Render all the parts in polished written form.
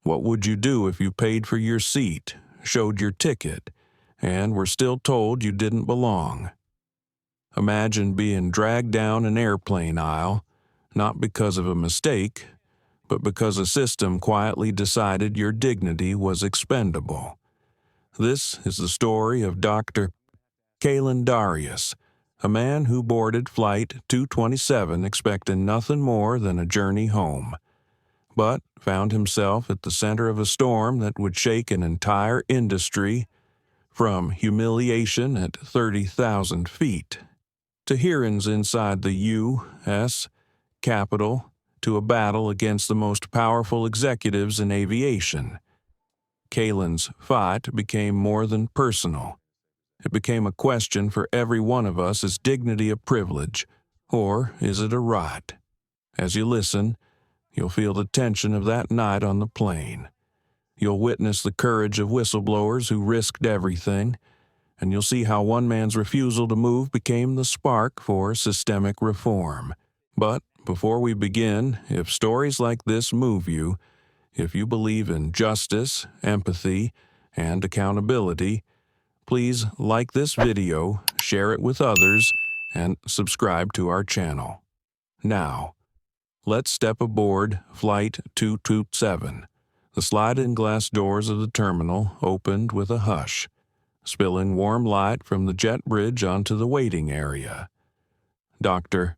What would you do if you paid for your seat, showed your ticket, and were still told you didn't belong? Imagine being dragged down an airplane aisle, not because of a mistake, but because a system quietly decided your dignity was expendable. This is the story of Dr. Kalen Darius, a man who boarded Flight 227 expecting nothing more than a journey home, but found himself at the center of a storm that would shake an entire industry, from humiliation at 30,000 feet to hearings inside the U.S. Capitol, to a battle against the most powerful executives in aviation. Kalen's fight became more than personal. It became a question for every one of us: is dignity a privilege, or is it a right? As you listen, you'll feel the tension of that night on the plane. You'll witness the courage of whistleblowers who risked everything, and you'll see how one man's refusal to move became the spark for systemic reform. But before we begin, if stories like this move you, if you believe in justice, empathy, and accountability, please like this video, share it with others, and subscribe to our channel. Now, let's step aboard Flight 227. The sliding glass doors of the terminal opened with a hush, spilling warm light from the jet bridge onto the waiting area. Dr.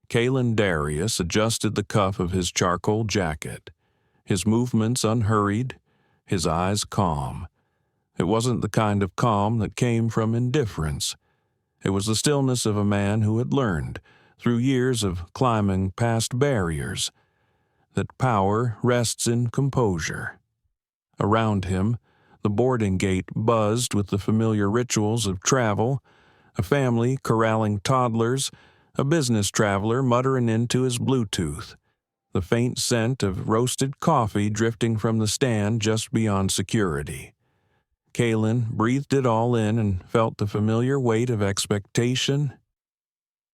Kalen Darius adjusted the cuff of his charcoal jacket, his movements unhurried, his eyes calm. It wasn't the kind of calm that came from indifference. It was the stillness of a man who had learned, through years of climbing past barriers, that power rests in composure. Around him, the boarding gate buzzed with the familiar rituals of travel, a family corralling toddlers, a business traveler muttering into his Bluetooth, the faint scent of roasted coffee drifting from the stand just beyond security. Kalen breathed it all in and felt the familiar weight of expectation.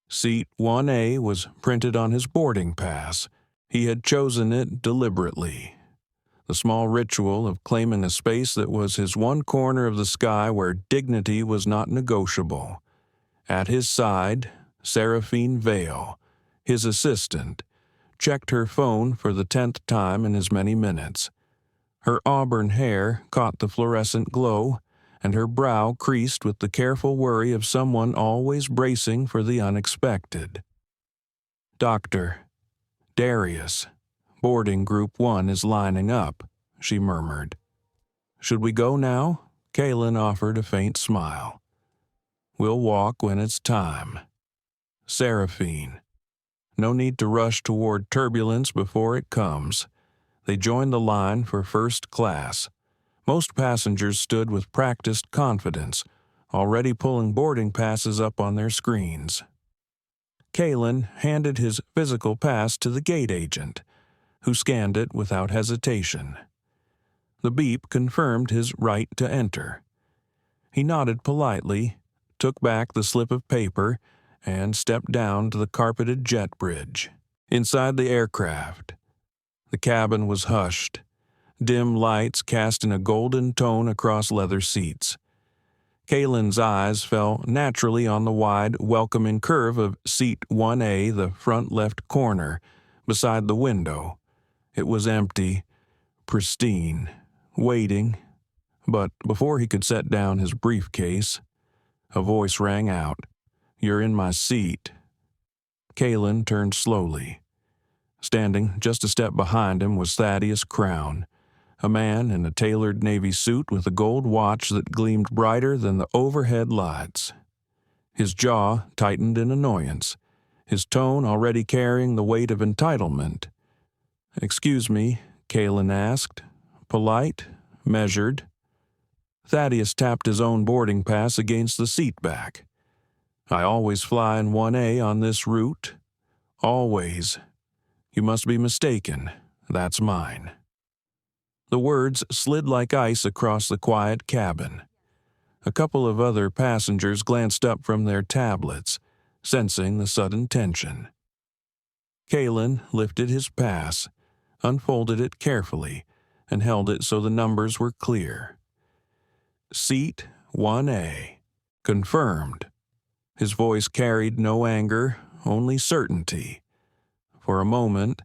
Seat 1A was printed on his boarding pass. He had chosen it deliberately. The small ritual of claiming a space that was his one corner of the sky where dignity was not negotiable. At his side, Seraphine Vale, his assistant, checked her phone for the 10th time in as many minutes. Her auburn hair caught the fluorescent glow, and her brow creased with the careful worry of someone always bracing for the unexpected. Dr. Darius, boarding Group 1 is lining up, she murmured. Should we go now? Kalen offered a faint smile. We'll walk when it's time. Seraphine. No need to rush toward turbulence before it comes. They joined the line for first class. Most passengers stood with practiced confidence, already pulling boarding passes up on their screens. Kalen handed his physical pass to the gate agent, who scanned it without hesitation. The beep confirmed his right to enter. He nodded politely, took back the slip of paper, and stepped down to the carpeted jet bridge. Inside the aircraft, the cabin was hushed, dim lights casting a golden tone across leather seats. Kalen's eyes fell naturally on the wide, welcoming curve of Seat 1A, the front left corner, beside the window. It was empty, pristine, waiting, but before he could set down his briefcase, a voice rang out. You're in my seat. Kalen turned slowly. Standing just a step behind him was Thaddeus Crown, a man in a tailored navy suit with a gold watch that gleamed brighter than the overhead lights. His jaw tightened in annoyance, his tone already carrying the weight of entitlement. "Excuse me," Kalen asked, polite, measured. Thaddeus tapped his own boarding pass against the seat back. "I always fly in 1A on this route. Always. You must be mistaken. That's mine." The words slid like ice across the quiet cabin. A couple of other passengers glanced up from their tablets, sensing the sudden tension. Kalen lifted his pass, unfolded it carefully, and held it so the numbers were clear. Seat 1A. Confirmed. His voice carried no anger, only certainty. For a moment,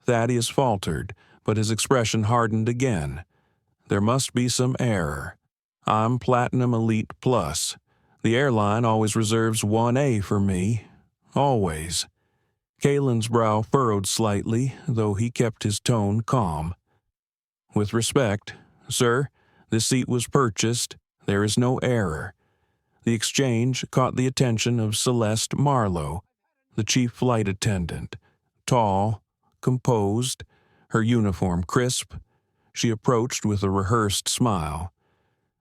Thaddeus faltered, but his expression hardened again. There must be some error. I'm Platinum Elite Plus. The airline always reserves 1A for me. Always. Kalen's brow furrowed slightly, though he kept his tone calm. With respect, sir, this seat was purchased. There is no error. The exchange caught the attention of Celeste Marlowe, the chief flight attendant. Tall, composed, her uniform crisp, she approached with a rehearsed smile.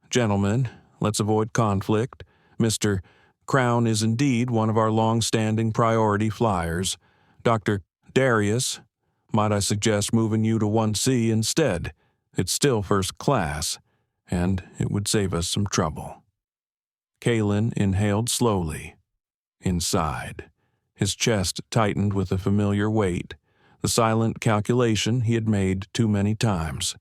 Gentlemen, let's avoid conflict. Mr. Crown is indeed one of our long-standing priority flyers. Dr. Darius, might I suggest moving you to 1C instead? It's still first class, and it would save us some trouble. Kalen inhaled slowly. Inside. His chest tightened with a familiar weight, the silent calculation he had made too many times.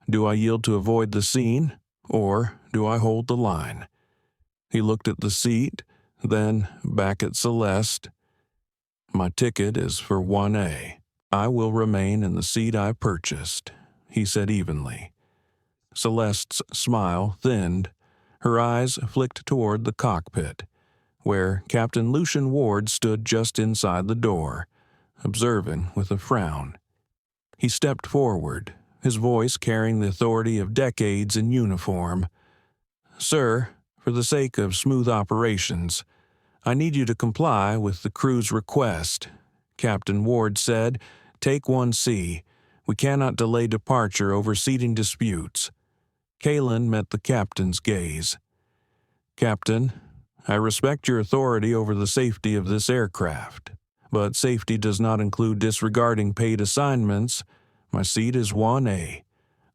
Do I yield to avoid the scene, or do I hold the line? He looked at the seat, then back at Celeste. My ticket is for 1A. I will remain in the seat I purchased, he said evenly. Celeste's smile thinned. Her eyes flicked toward the cockpit, where Captain Lucian Ward stood just inside the door, observing with a frown. He stepped forward, his voice carrying the authority of decades in uniform. Sir, for the sake of smooth operations, I need you to comply with the crew's request. Captain Ward said, take 1C. We cannot delay departure over seating disputes. Kalen met the captain's gaze. Captain, I respect your authority over the safety of this aircraft, but safety does not include disregarding paid assignments. My seat is 1A.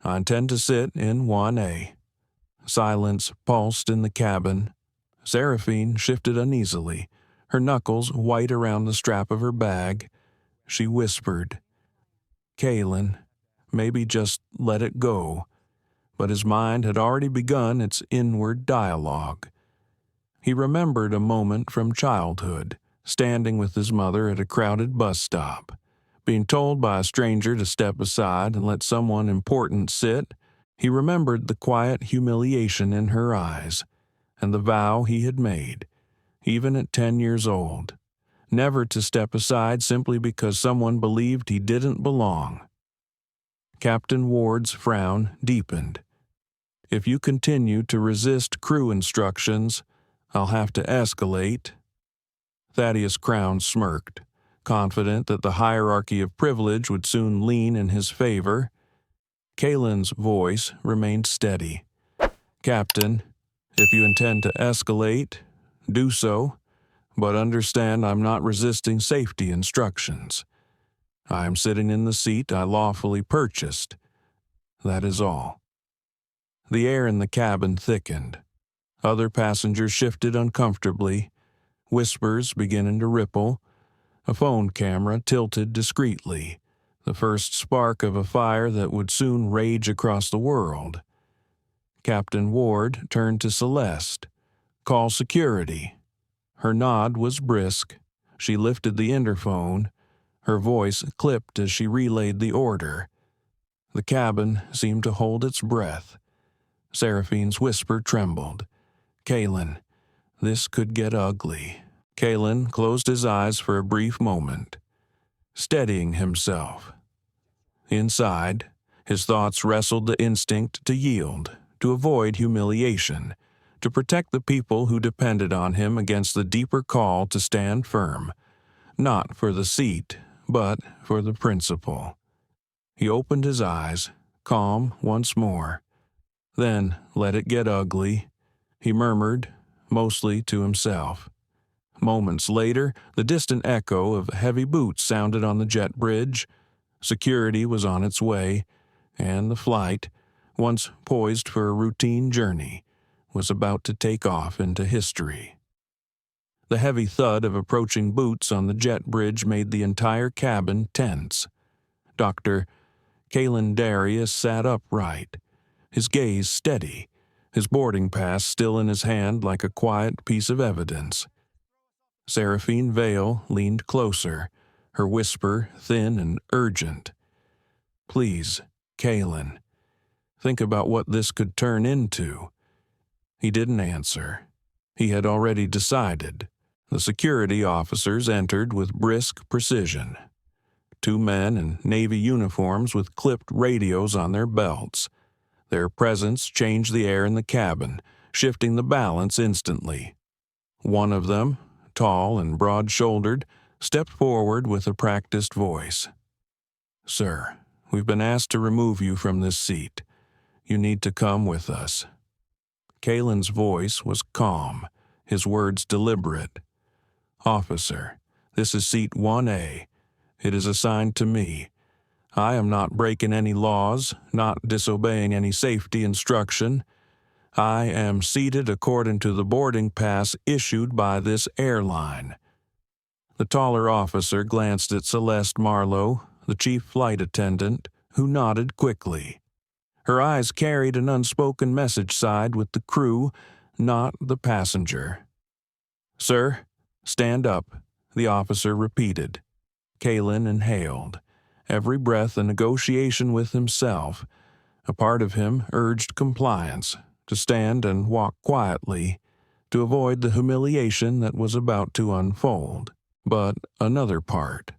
I intend to sit in 1A. Silence pulsed in the cabin. Seraphine shifted uneasily, her knuckles white around the strap of her bag. She whispered, Kalen, maybe just let it go. But his mind had already begun its inward dialogue. He remembered a moment from childhood, standing with his mother at a crowded bus stop. Being told by a stranger to step aside and let someone important sit, he remembered the quiet humiliation in her eyes, and the vow he had made, even at 10 years old, never to step aside simply because someone believed he didn't belong. Captain Ward's frown deepened. If you continue to resist crew instructions, I'll have to escalate. Thaddeus Crown smirked, confident that the hierarchy of privilege would soon lean in his favor. Kalen's voice remained steady. Captain, if you intend to escalate, do so, but understand I'm not resisting safety instructions. I am sitting in the seat I lawfully purchased. That is all. The air in the cabin thickened. Other passengers shifted uncomfortably, whispers beginning to ripple. A phone camera tilted discreetly, the first spark of a fire that would soon rage across the world. Captain Ward turned to Celeste. Call security. Her nod was brisk. She lifted the interphone. Her voice clipped as she relayed the order. The cabin seemed to hold its breath. Seraphine's whisper trembled. Kalen, this could get ugly. Kalen closed his eyes for a brief moment, steadying himself. Inside, his thoughts wrestled the instinct to yield, to avoid humiliation, to protect the people who depended on him against the deeper call to stand firm, not for the seat, but for the principle. He opened his eyes, calm once more. Then let it get ugly, he murmured, mostly to himself. Moments later, the distant echo of heavy boots sounded on the jet bridge. Security was on its way, and the flight, once poised for a routine journey, was about to take off into history. The heavy thud of approaching boots on the jet bridge made the entire cabin tense. Dr. Kalen Darius sat upright, his gaze steady, his boarding pass still in his hand like a quiet piece of evidence. Seraphine Vale leaned closer, her whisper thin and urgent. "Please, Kalen, think about what this could turn into." He didn't answer. He had already decided. The security officers entered with brisk precision. 2 men in Navy uniforms with clipped radios on their belts. Their presence changed the air in the cabin, shifting the balance instantly. One of them, tall and broad-shouldered, stepped forward with a practiced voice. "Sir, we've been asked to remove you from this seat. You need to come with us." Kalen's voice was calm, his words deliberate. "Officer, this is seat 1A. It is assigned to me. I am not breaking any laws, not disobeying any safety instruction. I am seated according to the boarding pass issued by this airline." The taller officer glanced at Celeste Marlowe, the chief flight attendant, who nodded quickly. Her eyes carried an unspoken message side with the crew, not the passenger. "Sir, stand up," the officer repeated. Kalen inhaled, every breath a negotiation with himself. A part of him urged compliance, to stand and walk quietly, to avoid the humiliation that was about to unfold. But another part,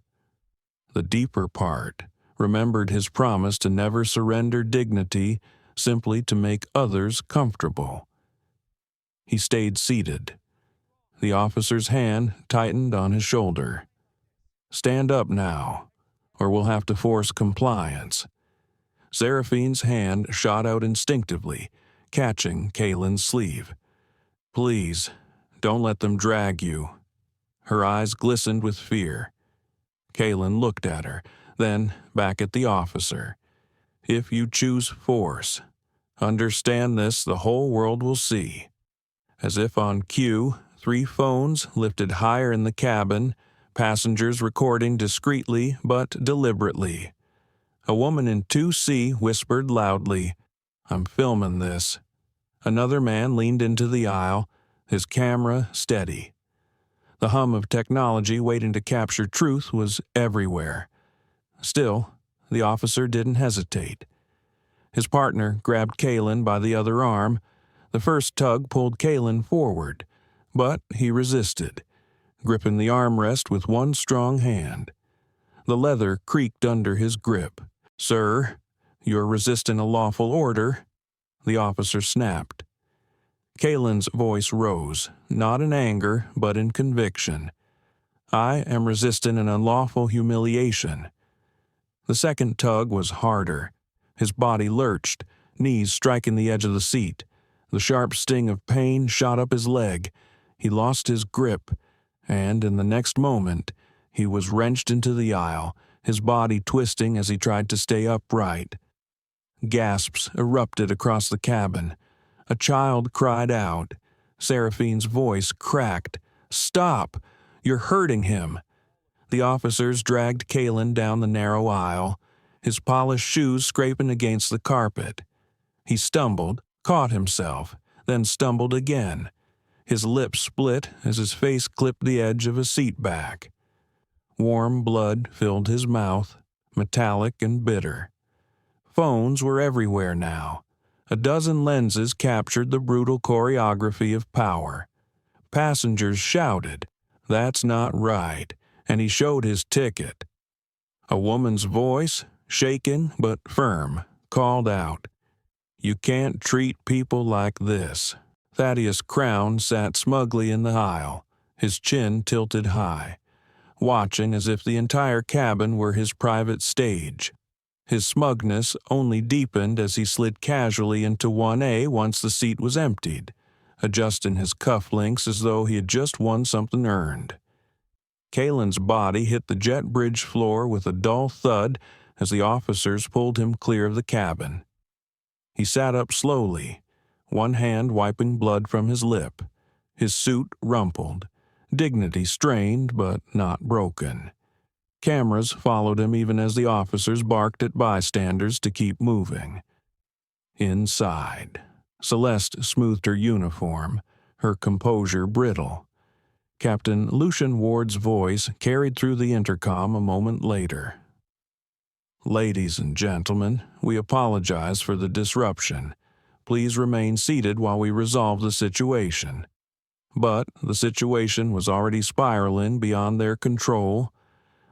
the deeper part, remembered his promise to never surrender dignity simply to make others comfortable. He stayed seated. The officer's hand tightened on his shoulder. "Stand up now, or we'll have to force compliance." Seraphine's hand shot out instinctively, catching Kalen's sleeve. "Please, don't let them drag you." Her eyes glistened with fear. Kalen looked at her, then back at the officer. "If you choose force, understand this the whole world will see." As if on cue, 3 phones lifted higher in the cabin, passengers recording discreetly but deliberately. A woman in 2C whispered loudly, "I'm filming this." Another man leaned into the aisle, his camera steady. The hum of technology waiting to capture truth was everywhere. Still, the officer didn't hesitate. His partner grabbed Kalen by the other arm. The first tug pulled Kalen forward, but he resisted, gripping the armrest with one strong hand. The leather creaked under his grip. "Sir, you're resisting a lawful order," the officer snapped. Kalen's voice rose, not in anger, but in conviction. "I am resisting an unlawful humiliation." The second tug was harder. His body lurched, knees striking the edge of the seat. The sharp sting of pain shot up his leg. He lost his grip, and in the next moment, he was wrenched into the aisle, his body twisting as he tried to stay upright. Gasps erupted across the cabin. A child cried out. Seraphine's voice cracked. "Stop! You're hurting him!" The officers dragged Kalen down the narrow aisle, his polished shoes scraping against the carpet. He stumbled, caught himself, then stumbled again. His lips split as his face clipped the edge of a seat back. Warm blood filled his mouth, metallic and bitter. Phones were everywhere now. A dozen lenses captured the brutal choreography of power. Passengers shouted, "That's not right," and he showed his ticket. A woman's voice, shaken but firm, called out, "You can't treat people like this." Thaddeus Crown sat smugly in the aisle, his chin tilted high, watching as if the entire cabin were his private stage. His smugness only deepened as he slid casually into 1A once the seat was emptied, adjusting his cufflinks as though he had just won something earned. Kalen's body hit the jet bridge floor with a dull thud as the officers pulled him clear of the cabin. He sat up slowly, one hand wiping blood from his lip, his suit rumpled, dignity strained but not broken. Cameras followed him even as the officers barked at bystanders to keep moving. Inside, Celeste smoothed her uniform, her composure brittle. Captain Lucian Ward's voice carried through the intercom a moment later. "Ladies and gentlemen, we apologize for the disruption. Please remain seated while we resolve the situation." But the situation was already spiraling beyond their control.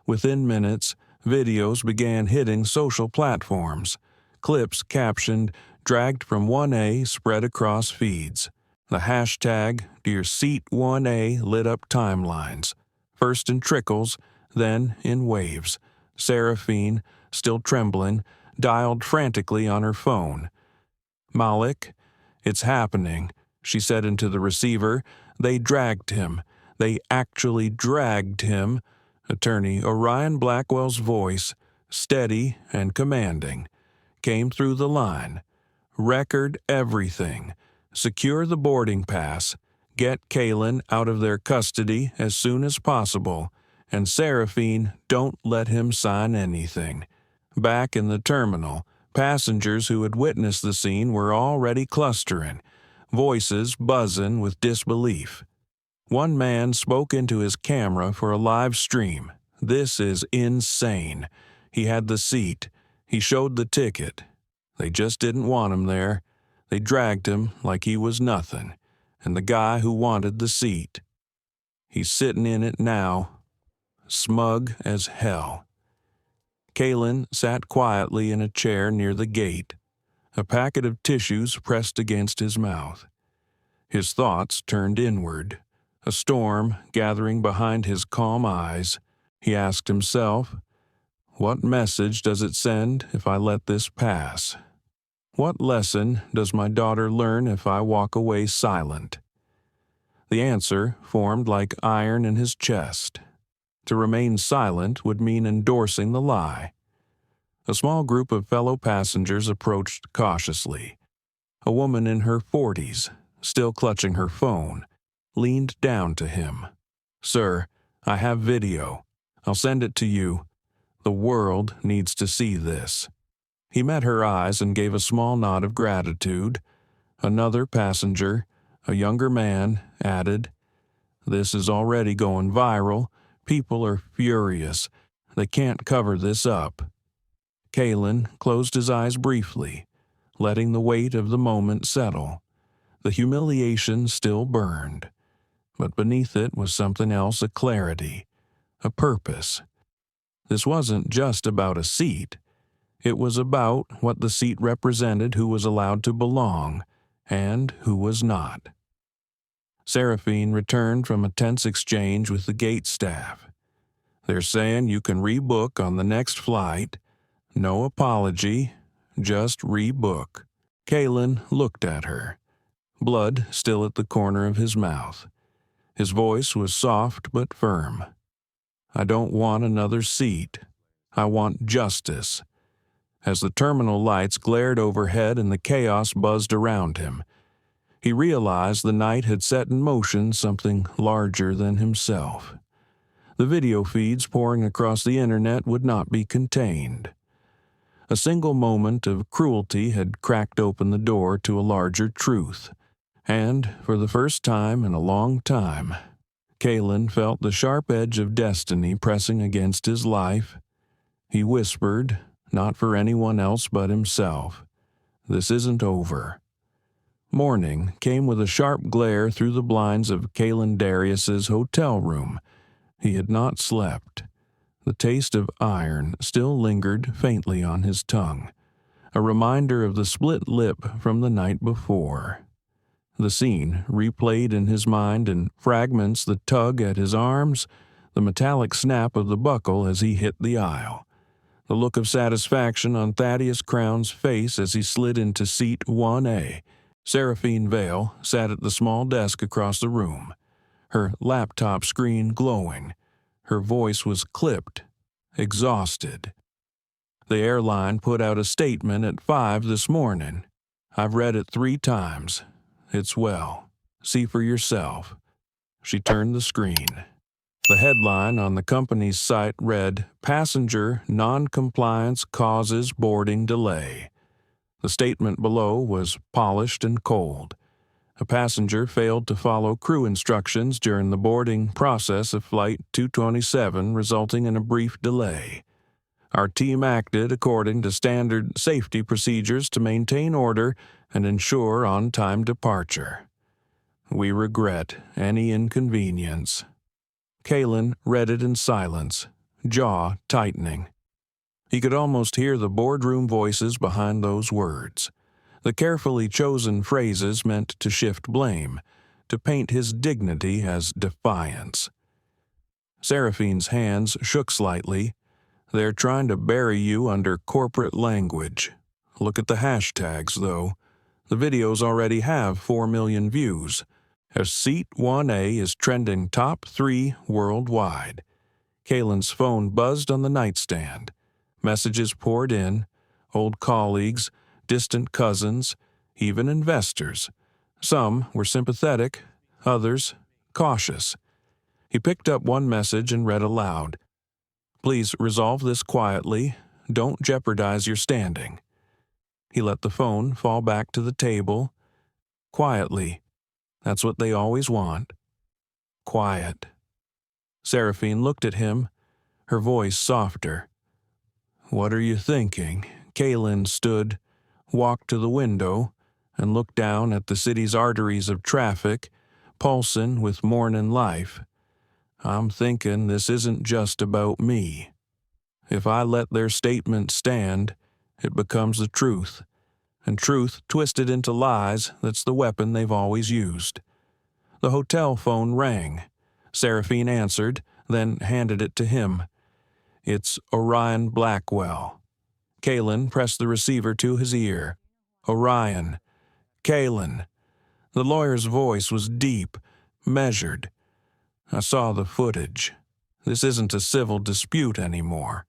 Within minutes, videos began hitting social platforms. Clips captioned, dragged from 1A spread across feeds. The hashtag #DearSeat1A lit up timelines, first in trickles, then in waves. Seraphine, still trembling, dialed frantically on her phone. "Malik, it's happening," she said into the receiver. "They dragged him. They actually dragged him." Attorney Orion Blackwell's voice, steady and commanding, came through the line. "Record everything. Secure the boarding pass. Get Kalen out of their custody as soon as possible. And Seraphine, don't let him sign anything." Back in the terminal, passengers who had witnessed the scene were already clustering, voices buzzing with disbelief. One man spoke into his camera for a live stream. "This is insane. He had the seat. He showed the ticket. They just didn't want him there. They dragged him like he was nothing. And the guy who wanted the seat, he's sitting in it now, smug as hell." Kalen sat quietly in a chair near the gate, a packet of tissues pressed against his mouth. His thoughts turned inward, a storm gathering behind his calm eyes. He asked himself, "What message does it send if I let this pass? What lesson does my daughter learn if I walk away silent?" The answer formed like iron in his chest. To remain silent would mean endorsing the lie. A small group of fellow passengers approached cautiously. A woman in her 40s, still clutching her phone, leaned down to him. "Sir, I have video. I'll send it to you. The world needs to see this." He met her eyes and gave a small nod of gratitude. Another passenger, a younger man, added, "This is already going viral. People are furious. They can't cover this up." Kalen closed his eyes briefly, letting the weight of the moment settle. The humiliation still burned, but beneath it was something else, a clarity, a purpose. This wasn't just about a seat. It was about what the seat represented, who was allowed to belong, and who was not. Seraphine returned from a tense exchange with the gate staff. "They're saying you can rebook on the next flight. No apology, just rebook." Kalen looked at her, blood still at the corner of his mouth. His voice was soft but firm. "I don't want another seat. I want justice." As the terminal lights glared overhead and the chaos buzzed around him, he realized the night had set in motion something larger than himself. The video feeds pouring across the internet would not be contained. A single moment of cruelty had cracked open the door to a larger truth, and, for the first time in a long time, Kalen felt the sharp edge of destiny pressing against his life. He whispered, not for anyone else but himself, "This isn't over." Morning came with a sharp glare through the blinds of Kalen Darius's hotel room. He had not slept. The taste of iron still lingered faintly on his tongue, a reminder of the split lip from the night before. The scene replayed in his mind in fragments: the tug at his arms, the metallic snap of the buckle as he hit the aisle, the look of satisfaction on Thaddeus Crown's face as he slid into seat 1A. Seraphine Vale sat at the small desk across the room, her laptop screen glowing. Her voice was clipped, exhausted. "The airline put out a statement at 5 this morning. I've read it 3 times. It's well. See for yourself." She turned the screen. The headline on the company's site read, "Passenger Non-Compliance Causes Boarding Delay." The statement below was polished and cold. A passenger failed to follow crew instructions during the boarding process of Flight 227, resulting in a brief delay. Our team acted according to standard safety procedures to maintain order and ensure on-time departure. We regret any inconvenience. Kalen read it in silence, jaw tightening. He could almost hear the boardroom voices behind those words. The carefully chosen phrases meant to shift blame, to paint his dignity as defiance. Seraphine's hands shook slightly. They're trying to bury you under corporate language. Look at the hashtags, though. The videos already have 4 million views. As Seat 1A is trending top 3 worldwide. Kalen's phone buzzed on the nightstand. Messages poured in. Old colleagues, distant cousins, even investors. Some were sympathetic, others cautious. He picked up one message and read aloud. "Please resolve this quietly. Don't jeopardize your standing." He let the phone fall back to the table. Quietly. That's what they always want. Quiet. Seraphine looked at him, her voice softer. "What are you thinking?" Kalen stood, walked to the window, and looked down at the city's arteries of traffic, pulsing with morning life. "I'm thinking this isn't just about me. If I let their statement stand, it becomes the truth. And truth twisted into lies, that's the weapon they've always used." The hotel phone rang. Seraphine answered, then handed it to him. "It's Orion Blackwell." Kalen pressed the receiver to his ear. "Orion. Kalen." The lawyer's voice was deep, measured. "I saw the footage. This isn't a civil dispute anymore.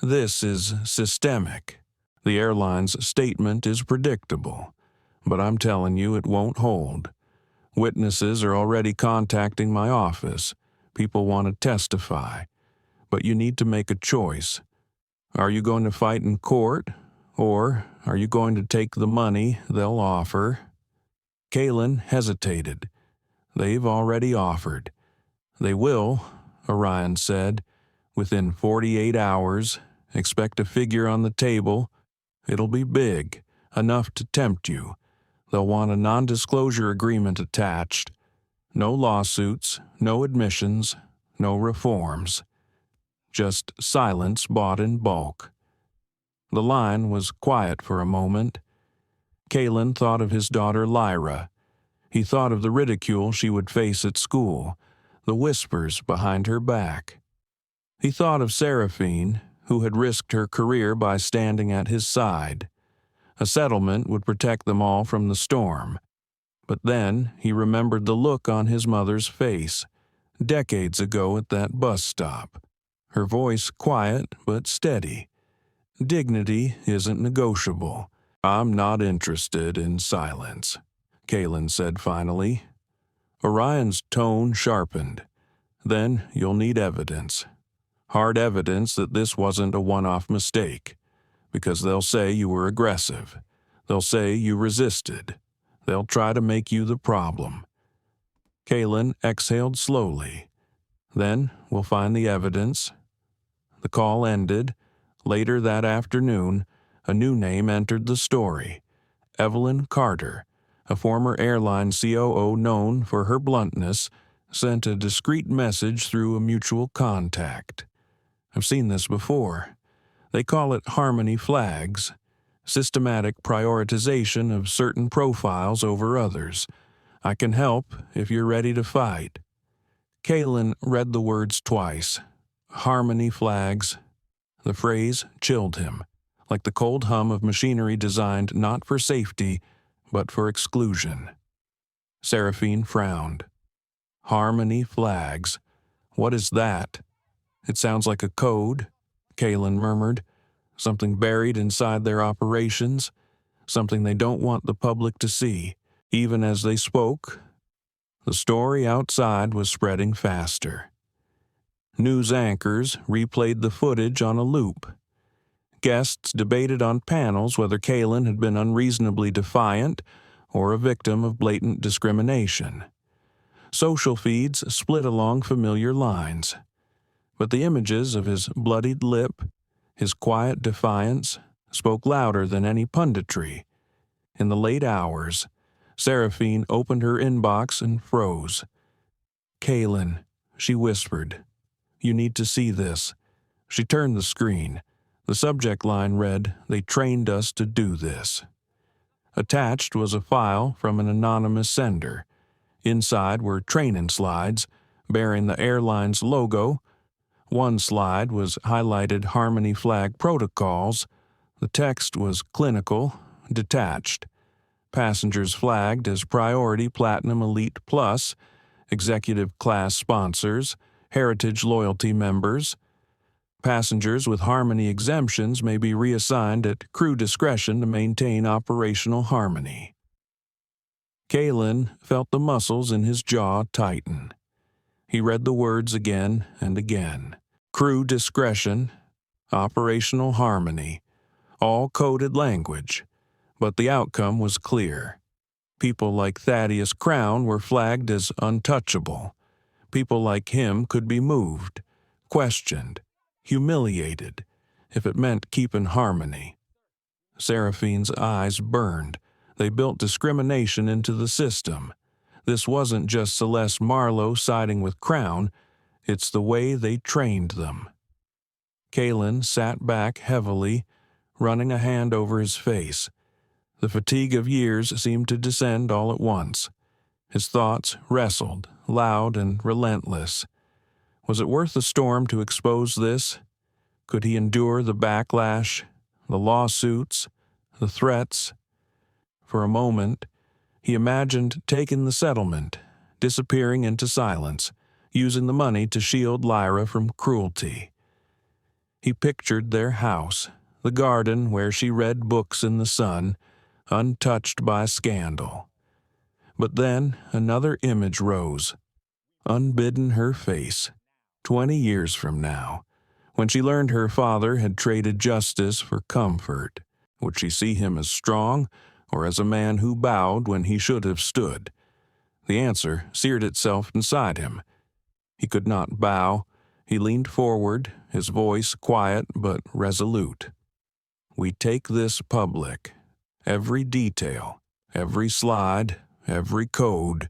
This is systemic. The airline's statement is predictable, but I'm telling you it won't hold. Witnesses are already contacting my office. People want to testify. But you need to make a choice. Are you going to fight in court, or are you going to take the money they'll offer?" Kalen hesitated. "They've already offered." "They will," Orion said. "Within 48 hours, expect a figure on the table. It'll be big, enough to tempt you. They'll want a non-disclosure agreement attached. No lawsuits, no admissions, no reforms. Just silence bought in bulk." The line was quiet for a moment. Kalen thought of his daughter Lyra. He thought of the ridicule she would face at school, the whispers behind her back. He thought of Seraphine, who had risked her career by standing at his side. A settlement would protect them all from the storm. But then he remembered the look on his mother's face, decades ago at that bus stop. Her voice quiet but steady. "Dignity isn't negotiable. I'm not interested in silence," Kalen said finally. Orion's tone sharpened. "Then you'll need evidence. Hard evidence that this wasn't a one-off mistake. Because they'll say you were aggressive. They'll say you resisted. They'll try to make you the problem." Kalen exhaled slowly. "Then we'll find the evidence." The call ended. Later that afternoon, a new name entered the story. Evelyn Carter, a former airline COO known for her bluntness, sent a discreet message through a mutual contact. I've seen this before. They call it harmony flags, systematic prioritization of certain profiles over others. I can help if you're ready to fight. Kalen read the words twice. Harmony flags. The phrase chilled him, like the cold hum of machinery designed not for safety, but for exclusion. Seraphine frowned. Harmony flags. What is that? It sounds like a code, Kalen murmured. Something buried inside their operations, something they don't want the public to see. Even as they spoke, the story outside was spreading faster. News anchors replayed the footage on a loop. Guests debated on panels whether Kaylin had been unreasonably defiant or a victim of blatant discrimination. Social feeds split along familiar lines, but the images of his bloodied lip, his quiet defiance, spoke louder than any punditry. In the late hours, Seraphine opened her inbox and froze. "Kaylin," she whispered, "you need to see this." She turned the screen. The subject line read, "They trained us to do this." Attached was a file from an anonymous sender. Inside were training slides bearing the airline's logo. One slide was highlighted Harmony Flag protocols. The text was clinical, detached. Passengers flagged as Priority Platinum Elite Plus, Executive Class sponsors, Heritage Loyalty members. Passengers with Harmony exemptions may be reassigned at crew discretion to maintain operational harmony. Kaylin felt the muscles in his jaw tighten. He read the words again and again. Crew discretion, operational harmony, all coded language, but the outcome was clear. People like Thaddeus Crown were flagged as untouchable. People like him could be moved, questioned, humiliated, if it meant keeping harmony. Seraphine's eyes burned. They built discrimination into the system. This wasn't just Celeste Marlowe siding with Crown, it's the way they trained them. Kaylin sat back heavily, running a hand over his face. The fatigue of years seemed to descend all at once. His thoughts wrestled, loud and relentless. Was it worth the storm to expose this? Could he endure the backlash, the lawsuits, the threats? For a moment, he imagined taking the settlement, disappearing into silence, using the money to shield Lyra from cruelty. He pictured their house, the garden where she read books in the sun, untouched by scandal. But then another image rose, unbidden her face, 20 years from now, when she learned her father had traded justice for comfort. Would she see him as strong, or as a man who bowed when he should have stood? The answer seared itself inside him. He could not bow. He leaned forward, his voice quiet but resolute. "We take this public. Every detail, every slide, every code."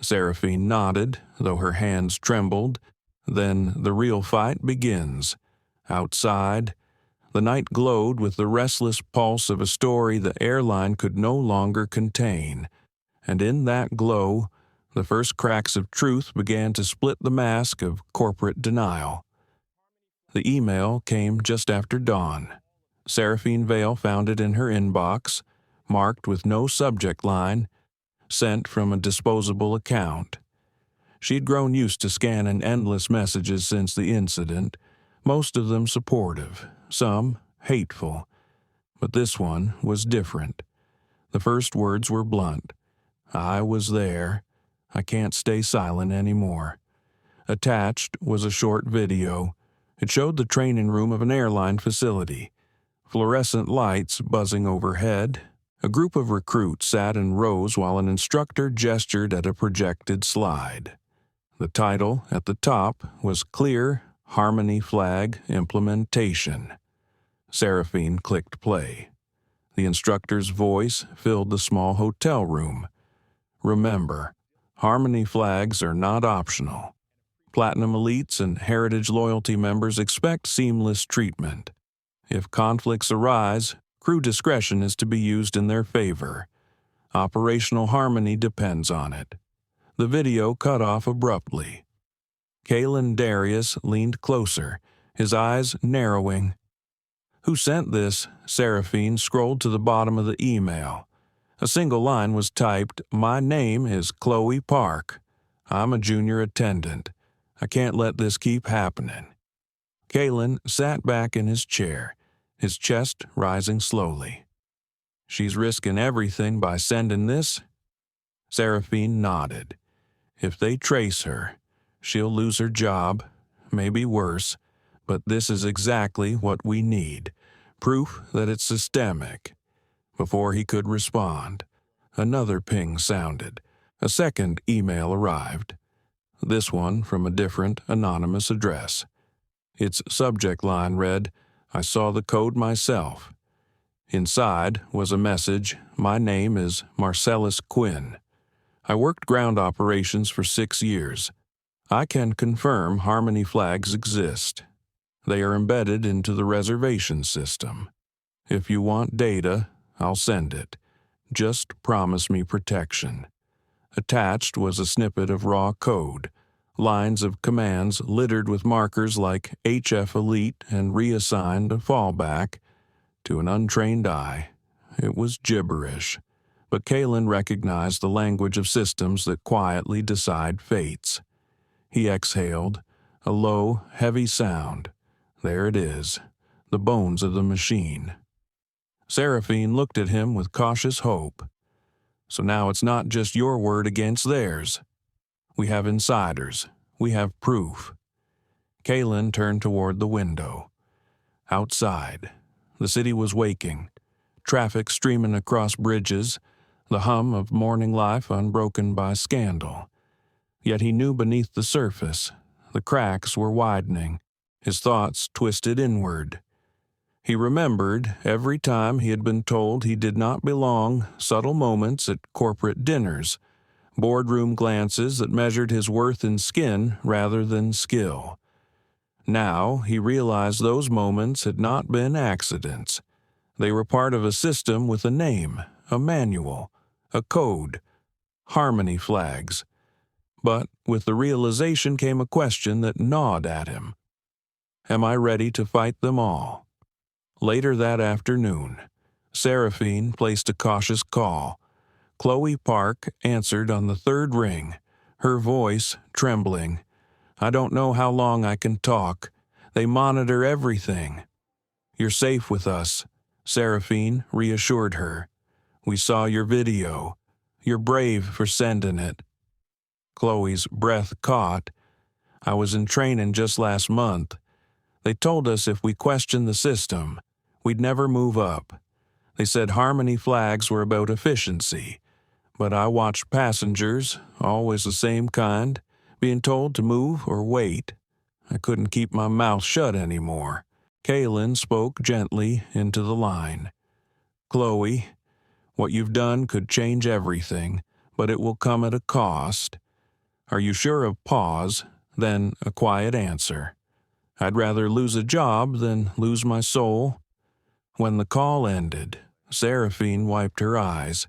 Seraphine nodded, though her hands trembled. Then the real fight begins. Outside, the night glowed with the restless pulse of a story the airline could no longer contain. And in that glow, the first cracks of truth began to split the mask of corporate denial. The email came just after dawn. Seraphine Vale found it in her inbox, marked with no subject line, sent from a disposable account. She'd grown used to scanning endless messages since the incident, most of them supportive, some hateful. But this one was different. The first words were blunt. "I was there. I can't stay silent anymore." Attached was a short video. It showed the training room of an airline facility. Fluorescent lights buzzing overhead. A group of recruits sat in rows while an instructor gestured at a projected slide. The title at the top was Clear Harmony Flag Implementation. Seraphine clicked play. The instructor's voice filled the small hotel room. "Remember, Harmony flags are not optional. Platinum Elites and Heritage Loyalty members expect seamless treatment. If conflicts arise, crew discretion is to be used in their favor. Operational harmony depends on it." The video cut off abruptly. Kaylin Darius leaned closer, his eyes narrowing. "Who sent this?" Seraphine scrolled to the bottom of the email. A single line was typed, "My name is Chloe Park. I'm a junior attendant. I can't let this keep happening." Kaylin sat back in his chair, his chest rising slowly. "She's risking everything by sending this?" Seraphine nodded. "If they trace her, she'll lose her job, maybe worse, but this is exactly what we need. Proof that it's systemic. Before he could respond, another ping sounded. A second email arrived. This one from a different, anonymous address. Its subject line read, "I saw the code myself." Inside was a message, "My name is Marcellus Quinn. I worked ground operations for 6 years. I can confirm Harmony flags exist. They are embedded into the reservation system. If you want data, I'll send it. Just promise me protection." Attached was a snippet of raw code, lines of commands littered with markers like HF Elite and reassigned a fallback. To an untrained eye, it was gibberish, but Kalen recognized the language of systems that quietly decide fates. He exhaled, a low, heavy sound. There it is, the bones of the machine. Seraphine looked at him with cautious hope. "So now it's not just your word against theirs. We have insiders. We have proof." Kalen turned toward the window. Outside, the city was waking, traffic streaming across bridges, the hum of morning life unbroken by scandal. Yet he knew beneath the surface, the cracks were widening, his thoughts twisted inward. He remembered every time he had been told he did not belong, subtle moments at corporate dinners, boardroom glances that measured his worth in skin rather than skill. Now he realized those moments had not been accidents. They were part of a system with a name, a manual, a code, Harmony flags. But with the realization came a question that gnawed at him. Am I ready to fight them all? Later that afternoon, Seraphine placed a cautious call. Chloe Park answered on the third ring, her voice trembling. "I don't know how long I can talk. They monitor everything." "You're safe with us," Seraphine reassured her. "We saw your video. You're brave for sending it." Chloe's breath caught. "I was in training just last month. They told us if we questioned the system, we'd never move up. They said Harmony flags were about efficiency. But I watched passengers, always the same kind, being told to move or wait. I couldn't keep my mouth shut anymore." Kalen spoke gently into the line. "Chloe, what you've done could change everything, but it will come at a cost. Are you sure of pause, then a quiet answer? I'd rather lose a job than lose my soul." When the call ended, Seraphine wiped her eyes.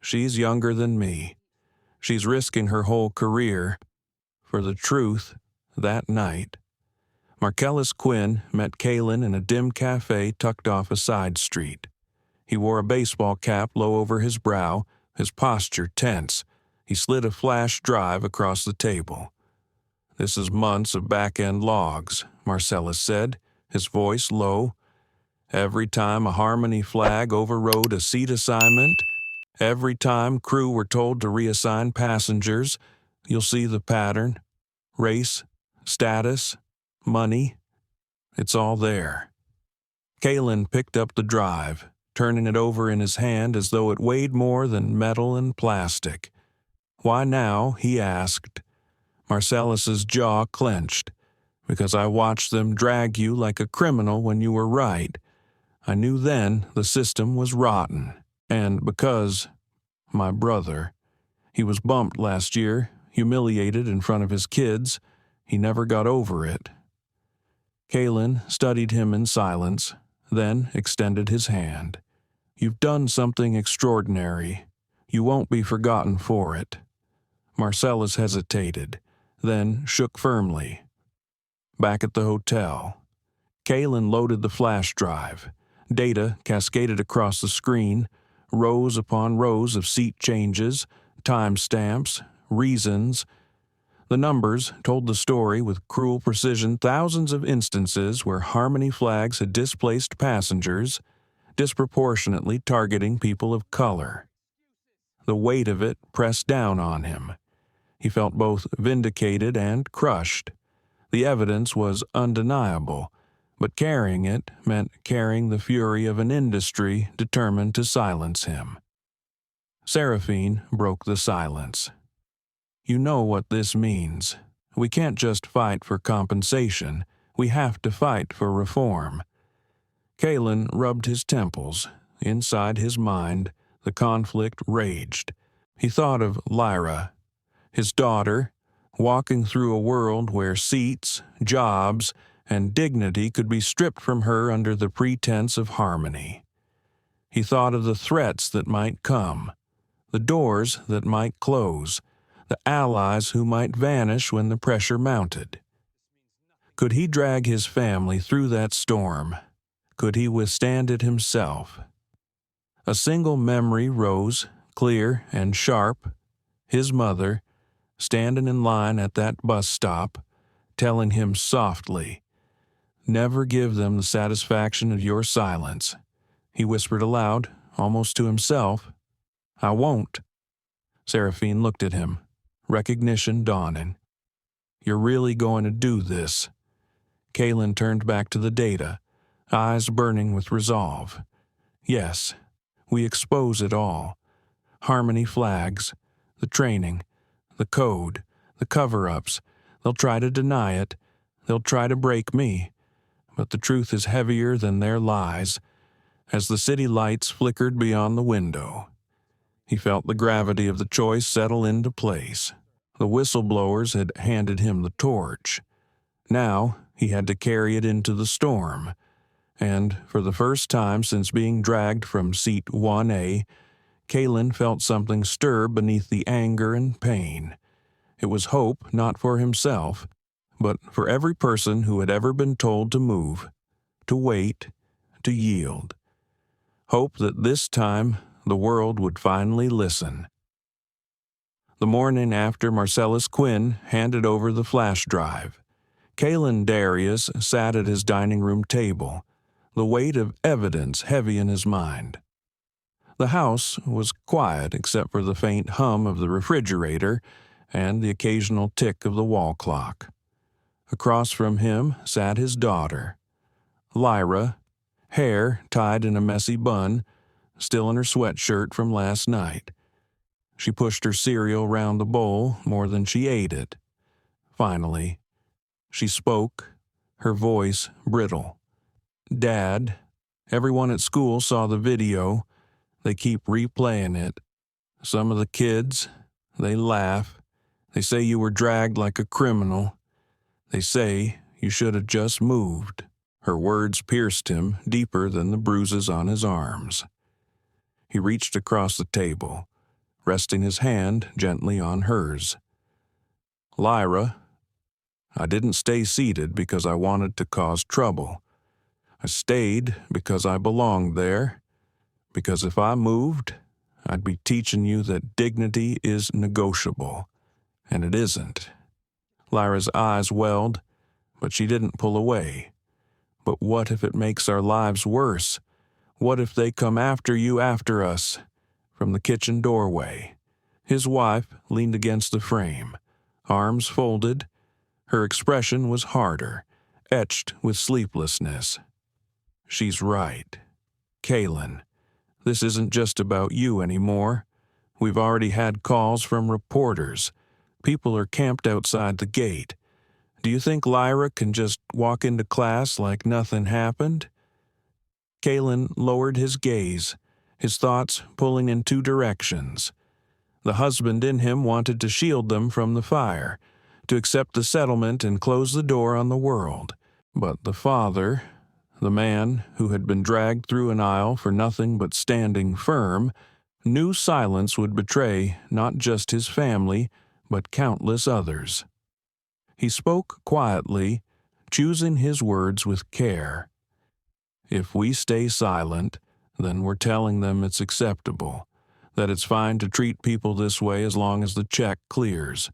She's younger than me. She's risking her whole career for the truth that night. Marcellus Quinn met Kalen in a dim cafe tucked off a side street. He wore a baseball cap low over his brow, his posture tense. He slid a flash drive across the table. "This is months of back-end logs," Marcellus said, his voice low. "Every time a Harmony flag overrode a seat assignment, every time crew were told to reassign passengers, you'll see the pattern. Race, status, money. It's all there." Kalen picked up the drive, turning it over in his hand as though it weighed more than metal and plastic. "Why now?" he asked. Marcellus's jaw clenched. "Because I watched them drag you like a criminal when you were right. I knew then the system was rotten. And because my brother, he was bumped last year, humiliated in front of his kids. He never got over it." Kalen studied him in silence, then extended his hand. "You've done something extraordinary. You won't be forgotten for it." Marcellus hesitated, then shook firmly. Back at the hotel, Kalen loaded the flash drive. Data cascaded across the screen, rows upon rows of seat changes, timestamps, reasons. The numbers told the story with cruel precision, thousands of instances where Harmony flags had displaced passengers, disproportionately targeting people of color. The weight of it pressed down on him. He felt both vindicated and crushed. The evidence was undeniable, but carrying it meant carrying the fury of an industry determined to silence him. Seraphine broke the silence. You know what this means. We can't just fight for compensation. We have to fight for reform. Kalen rubbed his temples. Inside his mind, the conflict raged. He thought of Lyra, his daughter, walking through a world where seats, jobs, and dignity could be stripped from her under the pretense of harmony. He thought of the threats that might come, the doors that might close, the allies who might vanish when the pressure mounted. Could he drag his family through that storm? Could he withstand it himself? A single memory rose, clear and sharp. His mother, standing in line at that bus stop, telling him softly, "Never give them the satisfaction of your silence." He whispered aloud, almost to himself, "I won't." Seraphine looked at him, recognition dawning. "You're really going to do this?" Kalen turned back to the data, eyes burning with resolve. "Yes, we expose it all. Harmony flags, the training, the code, the cover-ups. They'll try to deny it. They'll try to break me. But the truth is heavier than their lies." As the city lights flickered beyond the window, he felt the gravity of the choice settle into place. The whistleblowers had handed him the torch. Now he had to carry it into the storm. And for the first time since being dragged from seat 1A, Kalen felt something stir beneath the anger and pain. It was hope not for himself, but for every person who had ever been told to move, to wait, to yield. Hope that this time the world would finally listen. The morning after Marcellus Quinn handed over the flash drive, Kalen Darius sat at his dining room table, the weight of evidence heavy in his mind. The house was quiet except for the faint hum of the refrigerator and the occasional tick of the wall clock. Across from him sat his daughter, Lyra, hair tied in a messy bun, still in her sweatshirt from last night. She pushed her cereal round the bowl more than she ate it. Finally, she spoke, her voice brittle. "Dad, everyone at school saw the video. They keep replaying it. Some of the kids, they laugh. They say you were dragged like a criminal. They say you should have just moved." Her words pierced him deeper than the bruises on his arms. He reached across the table, resting his hand gently on hers. "Lyra, I didn't stay seated because I wanted to cause trouble. I stayed because I belonged there, because if I moved, I'd be teaching you that dignity is negotiable, and it isn't." Lyra's eyes welled, but she didn't pull away. "But what if it makes our lives worse? What if they come after you after us?" From the kitchen doorway, his wife leaned against the frame, arms folded. Her expression was harder, etched with sleeplessness. "She's right. Kalen, this isn't just about you anymore. We've already had calls from reporters. People are camped outside the gate. Do you think Lyra can just walk into class like nothing happened?" Kalen lowered his gaze, his thoughts pulling in two directions. The husband in him wanted to shield them from the fire, to accept the settlement and close the door on the world. But the father, the man who had been dragged through an aisle for nothing but standing firm, knew silence would betray not just his family, but countless others. He spoke quietly, choosing his words with care. "If we stay silent, then we're telling them it's acceptable, that it's fine to treat people this way as long as the check clears.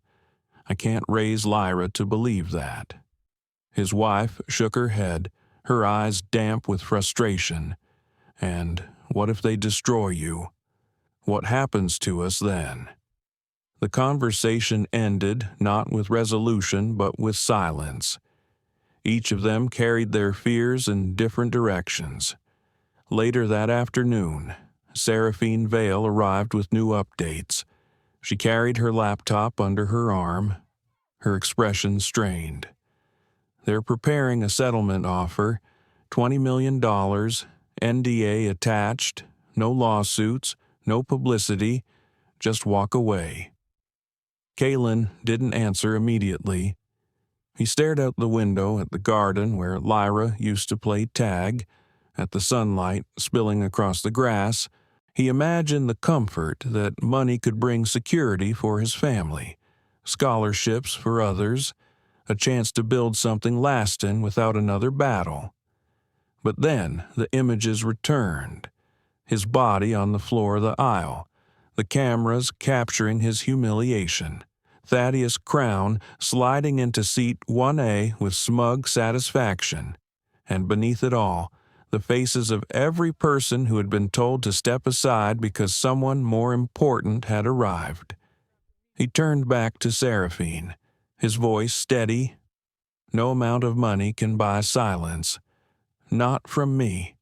I can't raise Lyra to believe that." His wife shook her head, her eyes damp with frustration. "And what if they destroy you? What happens to us then?" The conversation ended not with resolution but with silence. Each of them carried their fears in different directions. Later that afternoon, Seraphine Vale arrived with new updates. She carried her laptop under her arm, her expression strained. They're preparing a settlement offer, $20 million, NDA attached, no lawsuits, no publicity, just walk away. Kalen didn't answer immediately. He stared out the window at the garden where Lyra used to play tag, at the sunlight spilling across the grass. He imagined the comfort that money could bring security for his family, scholarships for others, a chance to build something lasting without another battle. But then the images returned. His body on the floor of the aisle, the cameras capturing his humiliation, Thaddeus Crown sliding into seat 1A with smug satisfaction, and beneath it all, the faces of every person who had been told to step aside because someone more important had arrived. He turned back to Seraphine, his voice steady. No amount of money can buy silence. Not from me.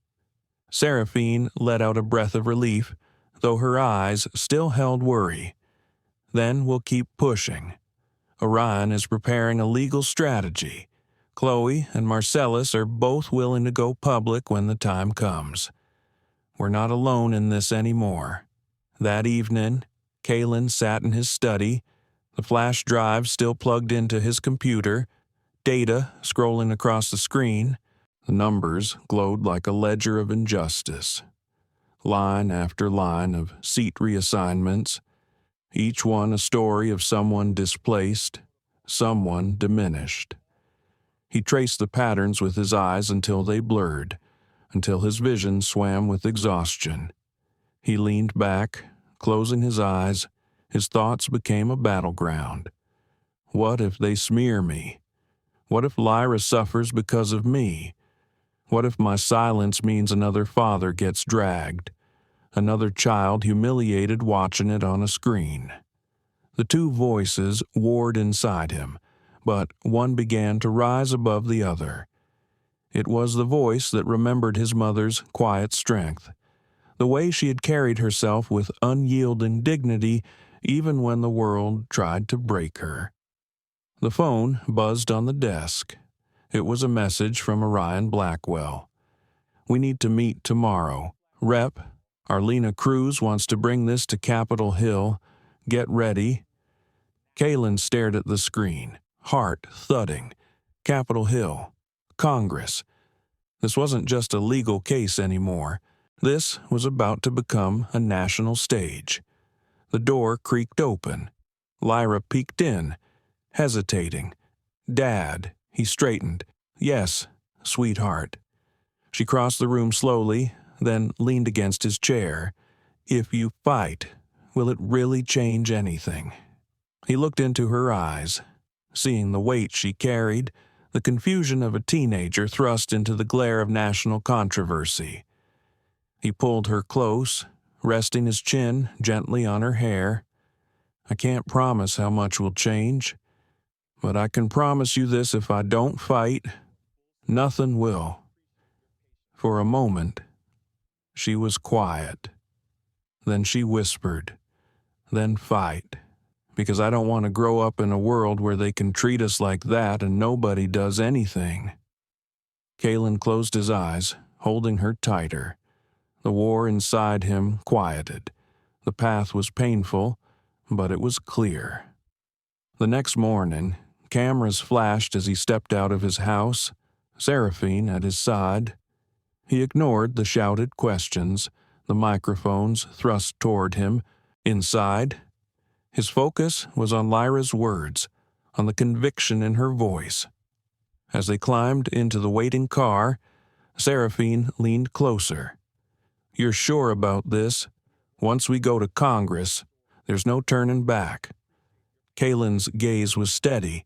Seraphine let out a breath of relief, though her eyes still held worry. Then we'll keep pushing. Orion is preparing a legal strategy. Chloe and Marcellus are both willing to go public when the time comes. We're not alone in this anymore. That evening, Kalen sat in his study, the flash drive still plugged into his computer, data scrolling across the screen. The numbers glowed like a ledger of injustice. Line after line of seat reassignments, each one a story of someone displaced, someone diminished. He traced the patterns with his eyes until they blurred, until his vision swam with exhaustion. He leaned back, closing his eyes. His thoughts became a battleground. What if they smear me? What if Lyra suffers because of me? What if my silence means another father gets dragged? Another child humiliated watching it on a screen? The two voices warred inside him, but one began to rise above the other. It was the voice that remembered his mother's quiet strength, the way she had carried herself with unyielding dignity even when the world tried to break her. The phone buzzed on the desk. It was a message from Orion Blackwell. We need to meet tomorrow. Rep, Arlena Cruz wants to bring this to Capitol Hill. Get ready. Kalen stared at the screen, heart thudding. Capitol Hill. Congress. This wasn't just a legal case anymore. This was about to become a national stage. The door creaked open. Lyra peeked in, hesitating. Dad, he straightened. Yes, sweetheart. She crossed the room slowly, then leaned against his chair. If you fight, will it really change anything? He looked into her eyes, seeing the weight she carried, the confusion of a teenager thrust into the glare of national controversy. He pulled her close, resting his chin gently on her hair. I can't promise how much will change, but I can promise you this: if I don't fight, nothing will. For a moment, she was quiet. Then she whispered, then fight, because I don't want to grow up in a world where they can treat us like that and nobody does anything. Kalen closed his eyes, holding her tighter. The war inside him quieted. The path was painful, but it was clear. The next morning, cameras flashed as he stepped out of his house, Seraphine at his side. He ignored the shouted questions, the microphones thrust toward him. Inside, his focus was on Lyra's words, on the conviction in her voice. As they climbed into the waiting car, Seraphine leaned closer. You're sure about this? Once we go to Congress, there's no turning back. Kalen's gaze was steady.